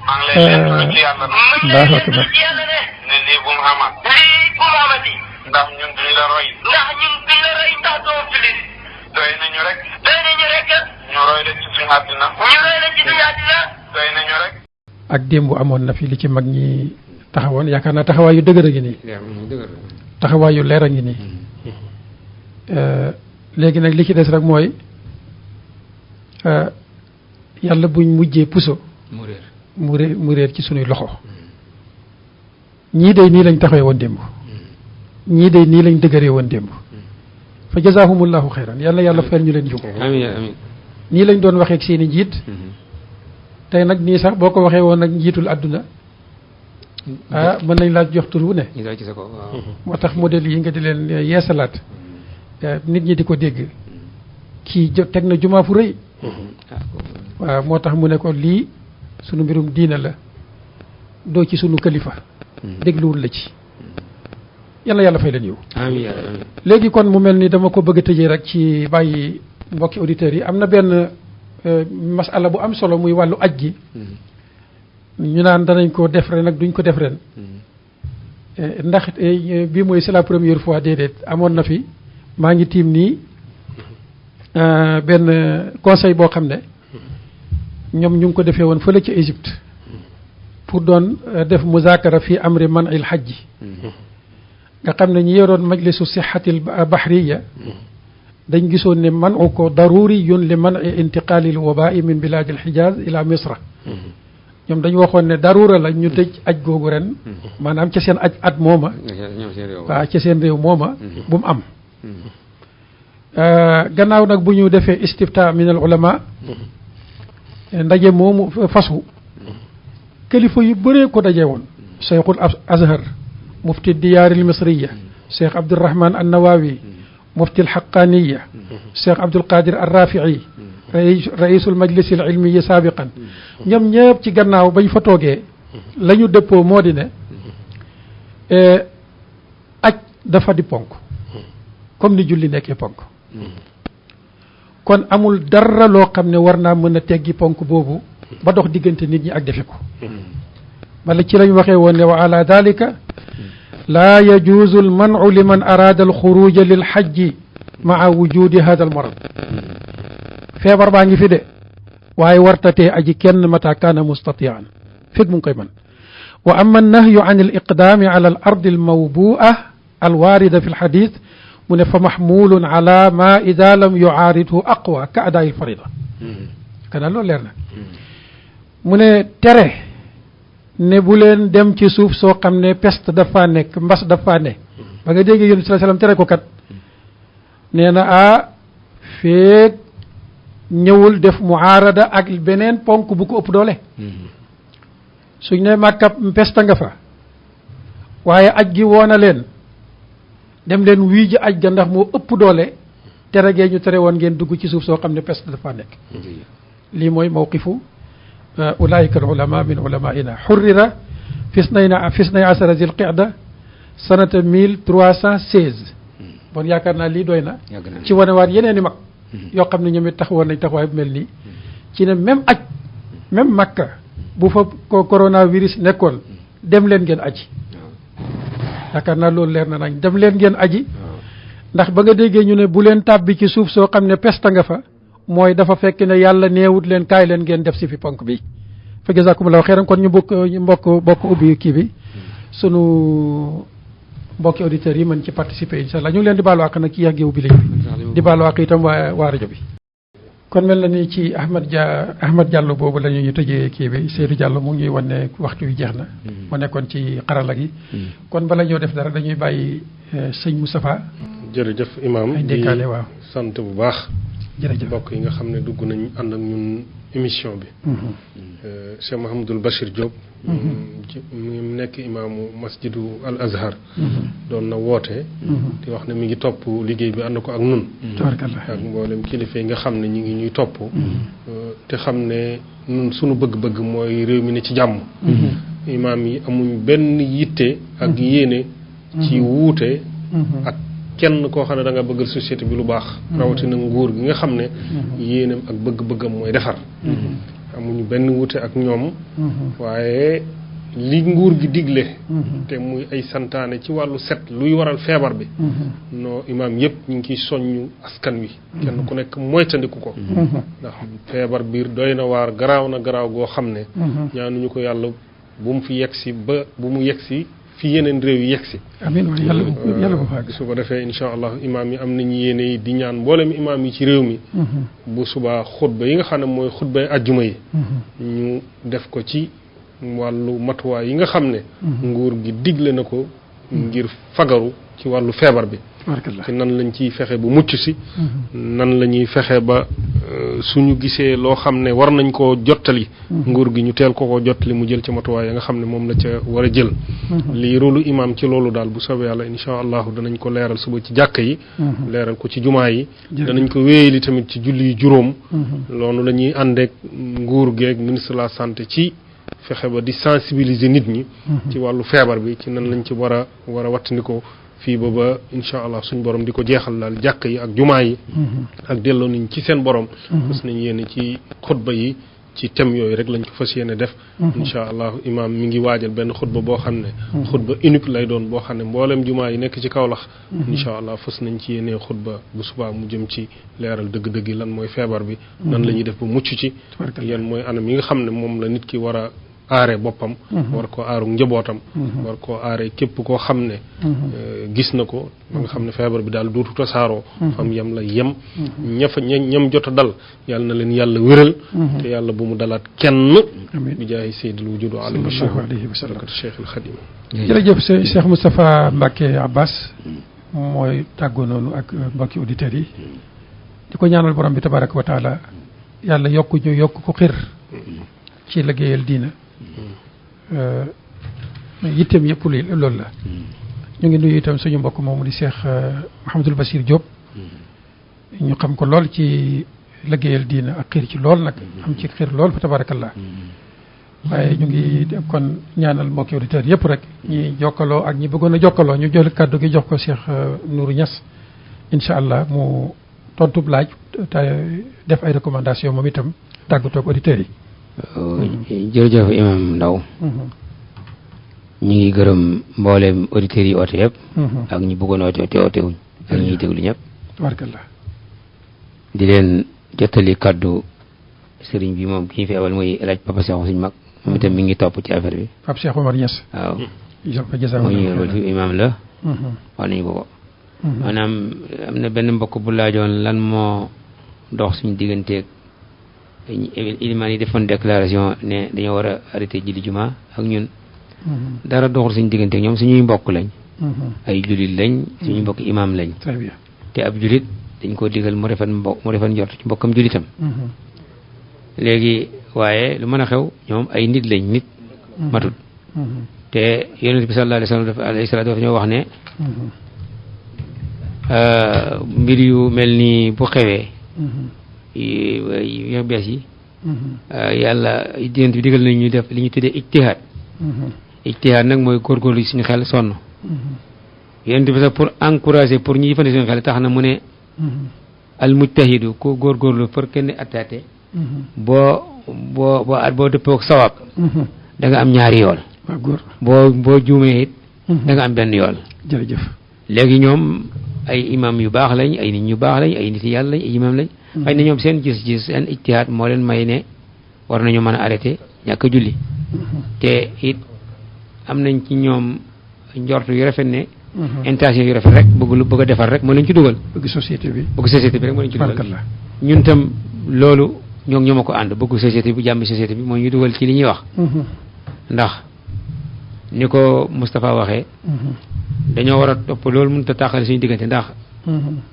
[SPEAKER 6] maa ngi lay leen tudd ci yàlla. ne lii bu mu xamaat. ndax ñun duñ la roy. ndax doo jullit. doy nañu rek. ñu roy la ci suñu àddina. doy nañu rek.
[SPEAKER 2] ak démb amoon na fi li ci mag ñi taxawoon yaakaar naa taxawaay yu dëgër a ngi nii. taxawaay yu leer a ngi nii. léegi nag li ci des rek mooy yàlla buñ mujjee puso. mu réer ci sunuy loxo. ñii day nii lañ taxawee woon démb. ñii day nii lañ dëgëree woon démb. fa jazaahumullahu xayran yal na yàlla fayal ñu leen yiw.
[SPEAKER 4] amiin amiin.
[SPEAKER 2] nii lañ doon waxee ak seen i njiit. tey nag nii sax boo ko waxee woon nag njiitul àdduna mën nañ laa jox tur wu ne.
[SPEAKER 4] ci sa kaw waaw.
[SPEAKER 2] moo tax modèle yi nga di leen yeesalaat nit ñi di ko dégg kii teg na jumaa fu rëy. waaw moo tax mu ne ko lii sunu mbirum diina la doo ci sunu kalifa. dégluwul la ci. yal na yàlla fay leen yiw.
[SPEAKER 4] amiin.
[SPEAKER 2] léegi kon mu mel ni dama ko bëgg a tëjee rek ci bàyyi mbokki auditeurs yi am na benn masala bu am solo muy wàllu aj gi. ñu naan danañ ko def ren nag duñ ko def ren. ndax bii mooy c'est la première fois déedéet amoon na fi maa ngi tiim nii benn conseil boo xam ne ñoom ñu ngi ko defee woon fële ci Égypte pour doon def muzaakara fi amri man il hajji nga xam ne ñi yoroon majlisu sixatil bahriya dañ gisoon ne man u ko daruri yun li man intiqaalil wabai min bilaad al hijaz ila misra ñoom dañu waxoon ne darura la ñu tëj aj googu ren maanaam ca seen aj at mooma waaw ca seen réew mooma bu mu am gannaaw nag bu ñu defee istifta min al ulama ndaje moomu fasu kilifa yu bëree ko daje woon cheikhul azhar mufti diyaaril misriya cheikh abdurahman annawawi mufti alxaqaniya cheikh abdul qadir arrafii raisul majlis al ilmiya saabiqan ñoom ñëpp ci gannaaw bañ fa toogee la ñu dëppoo moo di ne aj dafa di ponk comme ni julli nekkee ponk kon amul dara loo xam ne war naa mën a teggi ponk boobu ba dox diggante nit ñi ak defe ko wala ci lañ waxee woon ne wa ala dalika laa yajuuzu al manu liman araada al xuruja lil xajji maa wujudi hada al marad feebar baa ngi fi de waaye wartatee aji kenn mata kaana mustatian fekk mu ngi koy man wa ama annahyu an al iqdaami ala al ardi al mawbua al waarida fi l xadis mu ne fa maxmulun ala ma ida lam yuaaridhu aqwa ka adaay al farida kana loolu leer na mu ne tere ne bu leen dem ci suuf soo xam ne peste dafa nekk mbas dafa ne ba nga déggee yonent sallallahu alayhi wasallam tere ko kat nee na feeg ñëwul def muaarada ak beneen ponk bu ko ëpp doole suñ ne Màkka peste nga fa waaye aj gi woona leen dem leen wii ji aj ga ndax moo ëpp doole tere gee ñu tere woon ngeen dugg ci suuf soo xam ne peste dafa nekk lii mooy mawqifu ulaika al ulama min ulamaina xurrira fisnay asara zil qida sanata 1316 bon yaakaar naa lii doy na ci wanewaat yeneen i mag yoo xam ne ñoom it taxawoon nañ taxawaay bu mel nii ci ne même aj même Makka bu fa ko coronavirus nekkoon dem leen ngeen aji yaakaar naa loolu leer na nañ dem leen ngeen aji ndax ba nga déggee ñu ne bu leen tàbbi ci suuf soo xam ne peste nga fa mooy dafa fekk ne yàlla neewut leen kaay leen ngeen def si fi ponk bi fa jazakumullahu xeyran kon ñu bokk ubbi kii bi sunu mbokki auditeurs yi mën ci participer incha allah ñu ngi leen di baalu àq nag ci yàggeewu bi léegi di baalu àq itam waa rajo bi kon mel na ni ci Ahmed Diallo boobu la ñu tëjee kii bi Seydou Diallo mu ngi wan ne waxtu wi jeex na mu nekkoon ci xarala gi kon bala ñoo def dara dañuy bàyyi sëñ Moustapha
[SPEAKER 3] jërëjëf imam
[SPEAKER 2] ay dénkaane waaw
[SPEAKER 3] sant bu baax
[SPEAKER 2] jërëjëf
[SPEAKER 3] mbokk yi nga xam ne dugg nañ ànd ak ñun émission bi Cheikh Mahamadul Bachir Diop mu nekk imaamu masjidu al azhar doon na woote di wax ne mi ngi topp liggéey bi ànd ko ak nun ak mboolem kilifa yi nga xam ne ñi ngi ñuy topp te xam ne nun suñu bëgg-bëgg mooy réew mi ne ci jàmm imaam yi amuñ benn yitte ak yéene ci wuute ak kenn koo xam ne da nga bëggal société bi lu baax rawatina nguur gi nga xam ne yéenam ak bëgg-bëggam mooy defar amuñu benn wuute ak ñoom waaye li nguur gi digle te muy ay santaane ci wàllu set luy waral feebar bi non imaam yëpp ñu ngi ciy soññu askan wi kenn ku nekk moytandiku ko ndax feebar biir doy na waar garaaw na garaaw goo xam ne ñaanuñu ko yàlla bu mu fi yegsi ba bu mu yegsi fi yeneen réew yi yegsi
[SPEAKER 2] amiin waay yàlla bu faag
[SPEAKER 3] su ko defee incha allah imaam yi am nañu yéene di ñaan mboolem imaam yi ci réew mi bu subaa xutba yi nga xam ne mooy xutbay ajjuma yi ñu def ko ci wàllu matuwaay yi nga xam ne nguur gi digle na ko ngir fagaru ci wàllu feebar bi ci nan lañ ciy fexe ba mucc si nan la ñuy fexe ba suñu gisee loo xam ne war nañ koo jottali nguur gi ñu teel ko jottali mu jël ci matuwaay ya nga xam ne moom la ca war a jël lii rôlu imam ci loolu daal bu soobee yàlla insha allahu danañ ko leeral suba ci jàkka yi leeral ko ci jumaa yi danañ ko wéyali tamit ci julli yi juróom loolu la ñuy àndeek nguur geeg ministre de la santé ci fexe ba di sensibiliser nit ñi ci wàllu feebar bi ci nan lañ ci war a wattandikoo fii ba insha allah suñ borom di ko jeexal daal jàkk yi ak jumaa yi ak delloo nañ ci seen borom fas nañ yéene ci xutba yi ci thème yooyu rek lañ ko fas yéene def insha allah imam mi ngi waajal benn xutba boo xam ne xutba unique lay doon boo xam ne mboolem jumaa yi nekk ci Kaolack insha allah fas nañ ci yéene xutba bu subaa mu jëm ci leeral dëgg-dëgg yi lan mooy feebar bi nan la ñuy def ba mucc ci yan mooy anam yi nga xam ne moom la nit ki war a aare boppam war koo aaru njabootam war koo aare képp koo xam ne gis na ko ba nga xam ne feebar bi daal dootu tasaaroo fam yem la yem ñam jot a dal yàlla na leen yàlla wéral te yàlla bu mu dalaat kenn bi jaahi sayyidil wujuud alayhi wa sallam Cheikh al Khadim
[SPEAKER 2] jërëjëf Cheikh Moustapha Mbacké Abbas mooy tàggoo noonu ak mbokki auditeurs yi di ko ñaanal borom bi tabaraka wa taala yàlla yokk ko xir ci liggéeyal diina yitteem yëpp loolu la ñu ngi nuyu itam suñu mbokk moomu di Cheikh Mouhamadul Bachir Diop ñu xam ko lool ci liggéeyal diina ak xiir ci lool nag am ci xiir lool fa tabarakallah waaye ñu ngi kon ñaanal mbokki auditeurs yëpp rek ñi jokkaloo ak ñi bëggoon a jokkaloo ñu jël kàddu gi jox ko Cheikh Nourou Niass incha allah mu tontub laaj te def ay recommandation moom itam tàggatoo ak auditeurs yi
[SPEAKER 4] jërëjëf imam Ndaw ñu ngi gërëm mbooleem auditeurs yi oote yëpp ak ñi bëggoon oote te oote wuñ ak ñiy déglu ñëpp
[SPEAKER 2] tabarakallah
[SPEAKER 4] di leen jottali kaddu sëriñ bi moom ki ñu fi awal mooy El Hadj Papa Cheikh suñu mag moom itam mi ngi topp ci affaire bi
[SPEAKER 2] Pape Cheikh Omar Niass
[SPEAKER 4] waaw mooy ñu fi imam la wax nañu ko maanaam am na benn mbokk bu laajoon lan moo dox suñu digganteeg ilimaan yi defoon déclaration ne dañoo war a arrêté julli juma ak ñun dara doxul suñu digganteeg ñoom suñuy mbokk lañ ay julit lañ suñuy mbokk imam lañ
[SPEAKER 2] très bien
[SPEAKER 4] te ab julit dañ koo digal mu rafet njort ci mbokkam julitam léegi waaye lu mën a xew ñoom ay nit lañ nit matut te yonent bi sallallahu alayhi wa sallam dafa ñoo wax ne mbir yu mel ni bu xewee yu bees yi yàlla yonent bi digal nañ ñu def li ñu tuddee ijtihaad nag mooy góorgóorlu suñu xel sonn yonent bi sax pour encourager pour ñu jëfandikoo suñu xel tax na mu ne al mujtahidu ku góorgóorlu pour kenn attaate boo dëppoo ak sawaab da nga am ñaari yool boo juumee it da nga am benn yool
[SPEAKER 2] jërëjëf
[SPEAKER 4] léegi ñoom ay imam yu baax lañ ay nit ñu baax lañ ay nit yàlla lañ ay imam lañ xëy na ñoom seen gis-gis seen ijtihaad moo leen may ne war nañu mën a arrêté ñàkk a julli te it am nañ ci ñoom njort yu rafet ne intention yu rafet rek bëgg a defar rek moo leen ci dugal
[SPEAKER 2] bëgg société bi
[SPEAKER 4] rek moo leen ci dugal ñun tam loolu ñoo ma ko ànd bëgg société bi jàmmi société bi moo ñu dugal ci li ñuy wax ndax ni ko Moustapha waxee dañoo war a topp loolu mënut a tàqale suñu diggante ndax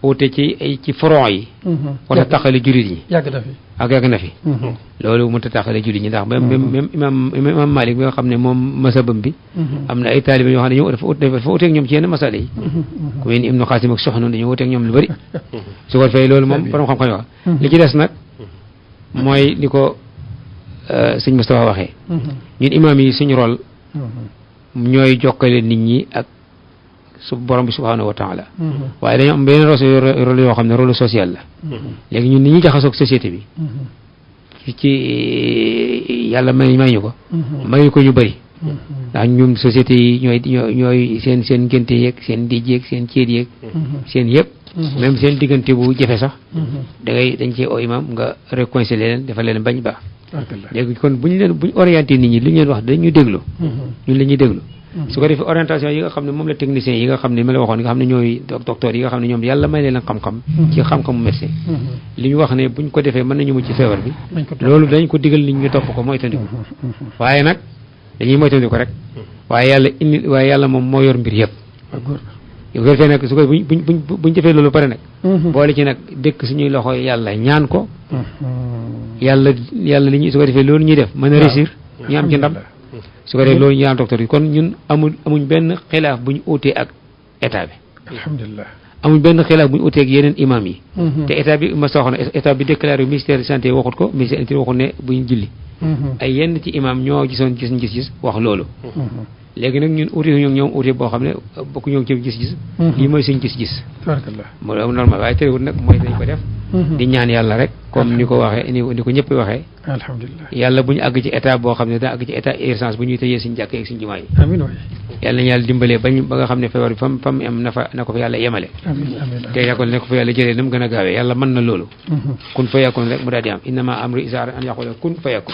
[SPEAKER 4] uute ci front yi wala tàqale jullit ñi yàgg na fi loolu mënut a tàqale jullit ñi ndax même imam Malik bi nga xam ne moom masabam bi am na ay taalibe yoo xam ne dafa uteeg ñoom ci yenn masala yi ku mel ni Ibnu Xaasim ak Soxna dañoo uteeg ñoom lu bëri su ko defee loolu moom borom xam-xam wax li ci des nag mooy ni ko sëñ Moustapha waxee ñun imam yi suñu rôle ñooy jokkale nit ñi ak su borom bi subhanahu wa taala waaye dañoo am beneen rôle yoo xam ne rôle social la léegi ñun ni ñuy jaxasoog société bi ci yàlla may ñu ko mayu ko ñu bëri ndax ñun société yi ñooy seen ngénte yeeg seen dij yeeg seen céet yeeg seen yëpp même seen diggante bu jafe sax dañ cee oo imam nga réconcilier leen dafa leen bañ baax léegi kon buñ orienté nit ñi li ñu leen wax dañu déglu ñun la ñuy déglu su ko defee orientation yi nga xam ne moom la technicien yi nga xam ne ma la waxoon nga xam ne ñooy docteur yi nga xam ne ñoom yàlla may leen xam-xam ci xam-xamu médecin li ñu wax ne buñ ko defee mën nañu mucc ci feebar bi loolu dañ ko digal nit ñu topp ko moytandiku waaye nag dañuy moytandiku rek waaye yàlla moom moo yor mbir yëpp bu ko defee nag su ko buñ defee loolu pare nag boole ci nag dëkk suñuy loxo yàlla ñaan ko yàlla li ñu su ko defee loolu ñuy def mën a réussir ñu am ci ndam su ko defee loolu ñu am docteur yi kon ñun amuñ benn xilaaf bu ñu utee ak état bi
[SPEAKER 2] alhamdulilah
[SPEAKER 4] amuñ benn xilaaf bu ñu utee ak yeneen imam yi te état bi ma soo xam ne état bi déclaré ministère de santé waxut ko ministère intérieur waxut ne buñ julli ay yenn ci imam ñoo gisoon gis wax loolu léegi nag ñun uute ñoom uute boo xam ne bokku ñoom ci gis-gis lii mooy suñ gis-gis moo normal waaye terewul nag mooy dañ ko def di ñaan yàlla rek comme ni ko waxee ni ko ñëpp waxee
[SPEAKER 2] alhamdulilah
[SPEAKER 4] yàlla bu ñu àgg ci état boo xam ne daa àgg ci état urgence bu ñuy tëjee suñu jàkk ak suñu jumaa yi
[SPEAKER 2] amiin waay
[SPEAKER 4] yàlla nañu yàlla dimbalee ba nga xam ne feebar bi fam am na ko fa yàlla yemale te yàkkoon ne ko fa yàlla jëlee na mu gën a gaawee yàlla mën na loolu kun fa yakun rek mu daal di am innama amri isa an yaqula kun fa yakun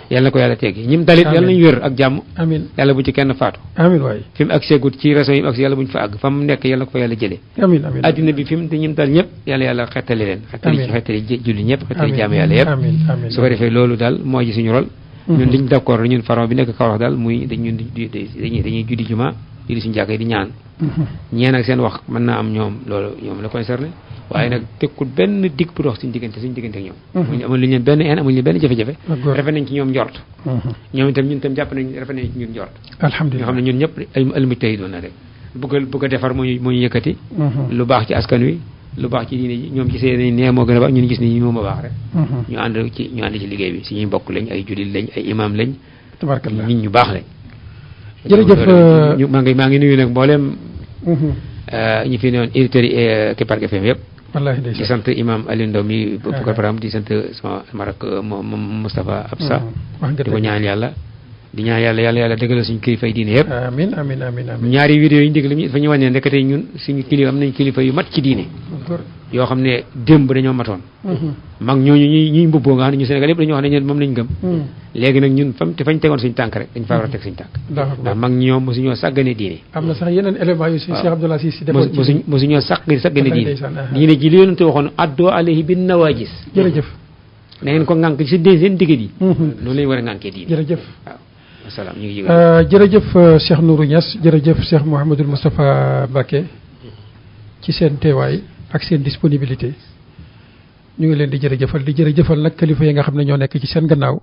[SPEAKER 4] yàlla na ko yàlla teggi ñim dalit yàlla nañu wér ak jàmm
[SPEAKER 2] amiin
[SPEAKER 4] yàlla bu ci kenn faatu
[SPEAKER 2] amiin waay
[SPEAKER 4] fi mu accès gut ci réseau yi mu accès yàlla bu ñu fa àgg fa mu nekk yàlla na ko fa yàlla jëlee
[SPEAKER 2] amiin amiin
[SPEAKER 4] addina bi fi mu ñim dal ñëpp yàlla xettali leen xettali julli ñëpp xettali jaam yàlla yëpp su ko defee loolu daal moo ci suñu rôle ñun liñ d'accord ñun faron bi nekk Kaolack daal muy dañuy juddi juma julli suñu jàkk yi di ñaan ñeen ak seen wax mën naa am ñoom loolu ñoom la concerné waaye nag tekkul benn dig bu dox suñu diggante ak ñoom amul lu ñu benn en amul ñu benn jafe-jafe rafet nañ ci ñoom njort ñoom itam ñun itam jàpp nañ rafet nañ ci ñun njort
[SPEAKER 2] alhamdulilah
[SPEAKER 4] ñoo xam ne ñun ñëpp ay almujtahidoon na rek bëgg a defar moo ñu yëkkati lu baax ci askan wi lu baax ci diine ji ñoom ci seen nee moo gën a baax ñun gis ni moom a baax rek ñu ànd ci liggéey bi suñuy mbokk lañ ay jullit lañ ay imam lañ
[SPEAKER 2] tabarakallah
[SPEAKER 4] nit ñu baax lañ
[SPEAKER 2] jërëjëf
[SPEAKER 4] maa ngi nuyu nag mboolem ñu fi newoon auditeurs yi Kepar FM yëpp
[SPEAKER 2] wallaahi
[SPEAKER 4] di sant imam Aliou Ndaw mi ko param di sant sama rak Moustapha Absa di ko ñaan yàlla di ñaan yàlla dëggal suñu kilifa yi diine yëpp
[SPEAKER 2] amiin amiin amiin amiin
[SPEAKER 4] ñaari vidéo yi ñu déglu dafa ñu wàññee ndekete ñun suñu kilifa am nañ kilifa yu mat ci diine yoo xam ne démb dañoo matoon mag ñooñu ñuy mbubboo nga xam ne ñu Sénégal yëpp dañoo wax ne ñun moom lañ gëm léegi nag ñun fañ tegoon suñu tànk rek dañ fa war a teg suñu tànk ndax mag ñoom mosuñoo sàggane diine
[SPEAKER 2] am na sax yeneen éléments yu si Cheikh Abdoulaye Cissé
[SPEAKER 4] mosuñoo sàggane diine ji li yonente waxoon addoo alayhi bin nawaajis
[SPEAKER 2] jërëjëf
[SPEAKER 4] na ngeen ko ŋànk si seen diggat yi loolu lañu war a ŋànkee diine
[SPEAKER 2] jërëjëf
[SPEAKER 4] waaw asalaam ñu ngi
[SPEAKER 2] jërëjëf Cheikh Nourou Niass jërëjëf Cheikh Mouhamadul Moustapha Mbacké ci seen teewaay ak seen disponibilité ñu ngi leen di jërëjëfal nag kilifa yi nga xam ne ñoo nekk ci seen gannaaw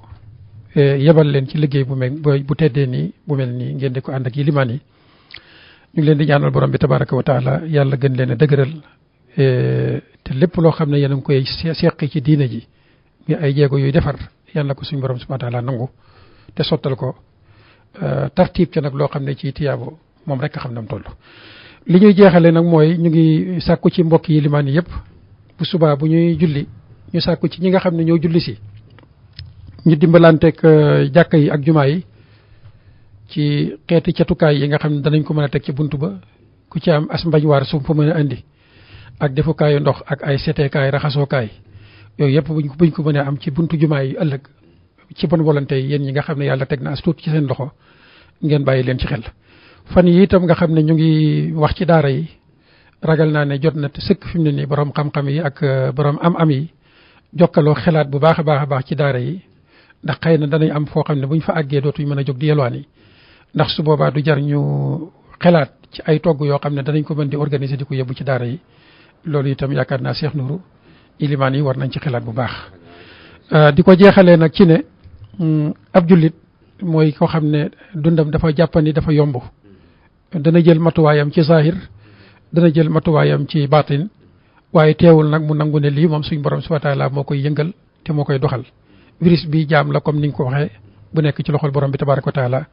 [SPEAKER 2] yebal leen ci liggéey bu teddee nii bu mel nii ngeen di ko ànd ak yilimaan yi ñu ngi leen di ñaanal borom bi tabaraka wa taala yàlla gën leen a dëgëral te lépp loo xam ne yéen a ngi koy seqi ci diine ji ñu ay jéego yuy defar yàlla ko suñu borom subhanahu wa taala nangu te sottal ko tartiib ca nag loo xam ne ci tiyaabo moom rek xam na mu toll. li ñuy jeexale nag mooy ñu ngi sàkku ci mbokk yi limaan yi yëpp bu subaa bu ñuy julli ñu sàkku ci ñi nga xam ne ñoo julli si ñu dimbalanteeg jàkka yi ak jumaa yi ci xeeti catukaay yi nga xam ne danañ ko mën a teg ci buntu ba ku ci am as mbañ waar su fa mën a indi ak defukaayu ndox ak ay seteekaay raxasookaay yooyu yëpp buñ ko mën a am ci buntu jumaa yi ëllëg ci bonne volonté yi yéen ñi nga xam ne yàlla teg na as tuut ci seen loxo ngeen bàyyi leen ci xel. fan yi itam nga xam ne ñu ngi wax ci daara yi ragal naa ne jot na te sëkk fi mu ne nii borom xam-xam yi ak borom am-am yi jokkaloo xelaat bu baax a baax ci daara yi ndax xëy na danañ am foo xam ne buñ fa àggee dootuñ mën a jóg di yelwaan yi ndax su boobaa du jar ñu xelaat ci ay togg yoo xam ne danañ ko mën di organiser di ko yóbbu ci daara yi loolu itam yaakaar naa Cheikh Nourou ilimaan yi war nañ ci xelaat bu baax. di ko jeexalee nag ci ne ab jullit mooy koo xam ne dundam dafa jàppandi dafa yomb. dana jël matuwaayam ci zahir dana jël matuwaayam ci baatin waaye teewul nag mu nangu ne lii moom suñ borom subhanahu wa taala moo koy yëngal te moo koy doxal virus bi jaam la comme ni nga ko waxee bu nekk ci loxol borom bi tabaraka wa taala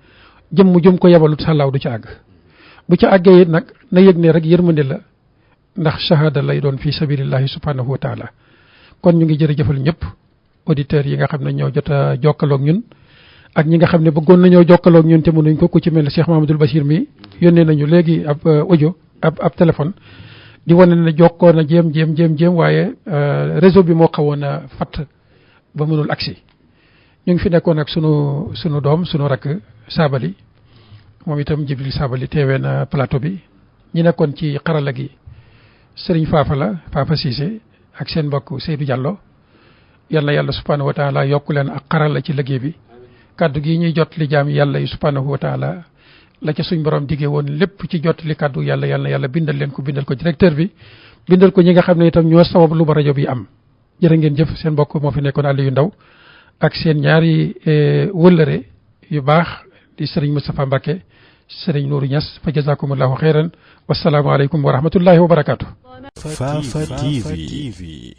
[SPEAKER 2] jëm ko yebalut sàllaaw du ca àgg bu ca àggee it nag na yëg ne rek yërmande la ndax shahada lay doon fi sabilillahi subhanahu wa taala kon ñu ngi jërëjëfal ñëpp auditeurs yi nga xam ne ñoo jot a jokkaloog ñun ak ñi nga xam ne bëggoon nañoo jokkaloog ñun te mënuñ ko ku ci mel ne Cheikh Mahamadul Bachir mi yónnee nañu léegi ab audio ab téléphone di wane ne jokkoon a jéem waaye réseau bi moo xawoon a fatt ba mënul agsi ñu ngi fi nekkoon ak sunu doom sunu rakk Sabali moom itam Jibril Sabali teewee na plateau bi ñi nekkoon ci xarala gi Serigne Fafa Cissé ak seen mbokk Seydou Diallo yal na yàlla subhanahu wa taala yokku leen ak xarala ci liggéey bi kaddu gi ñuy jot li jaam yàlla yi subhanahu wa taala la ca suñ borom diggee woon lépp ci jottali kàddu yàlla yàlla na yàlla bindal leen ko bindal ko directeur bi bindal ko ñi nga xam ne itam ñoo sabab lu ba rajo bi am jërë ngeen jëf seen mbokk moo fi nekkoon Aliou Ndao ak seen ñaari wëllëre yu baax di sëriñ Moustapha Mbacké sëriñ Nourou Niass fa jazakumullahu xeyran wasalaamu aleykum wa rahmatullahi wa barakaatu.
[SPEAKER 1] Fafa TV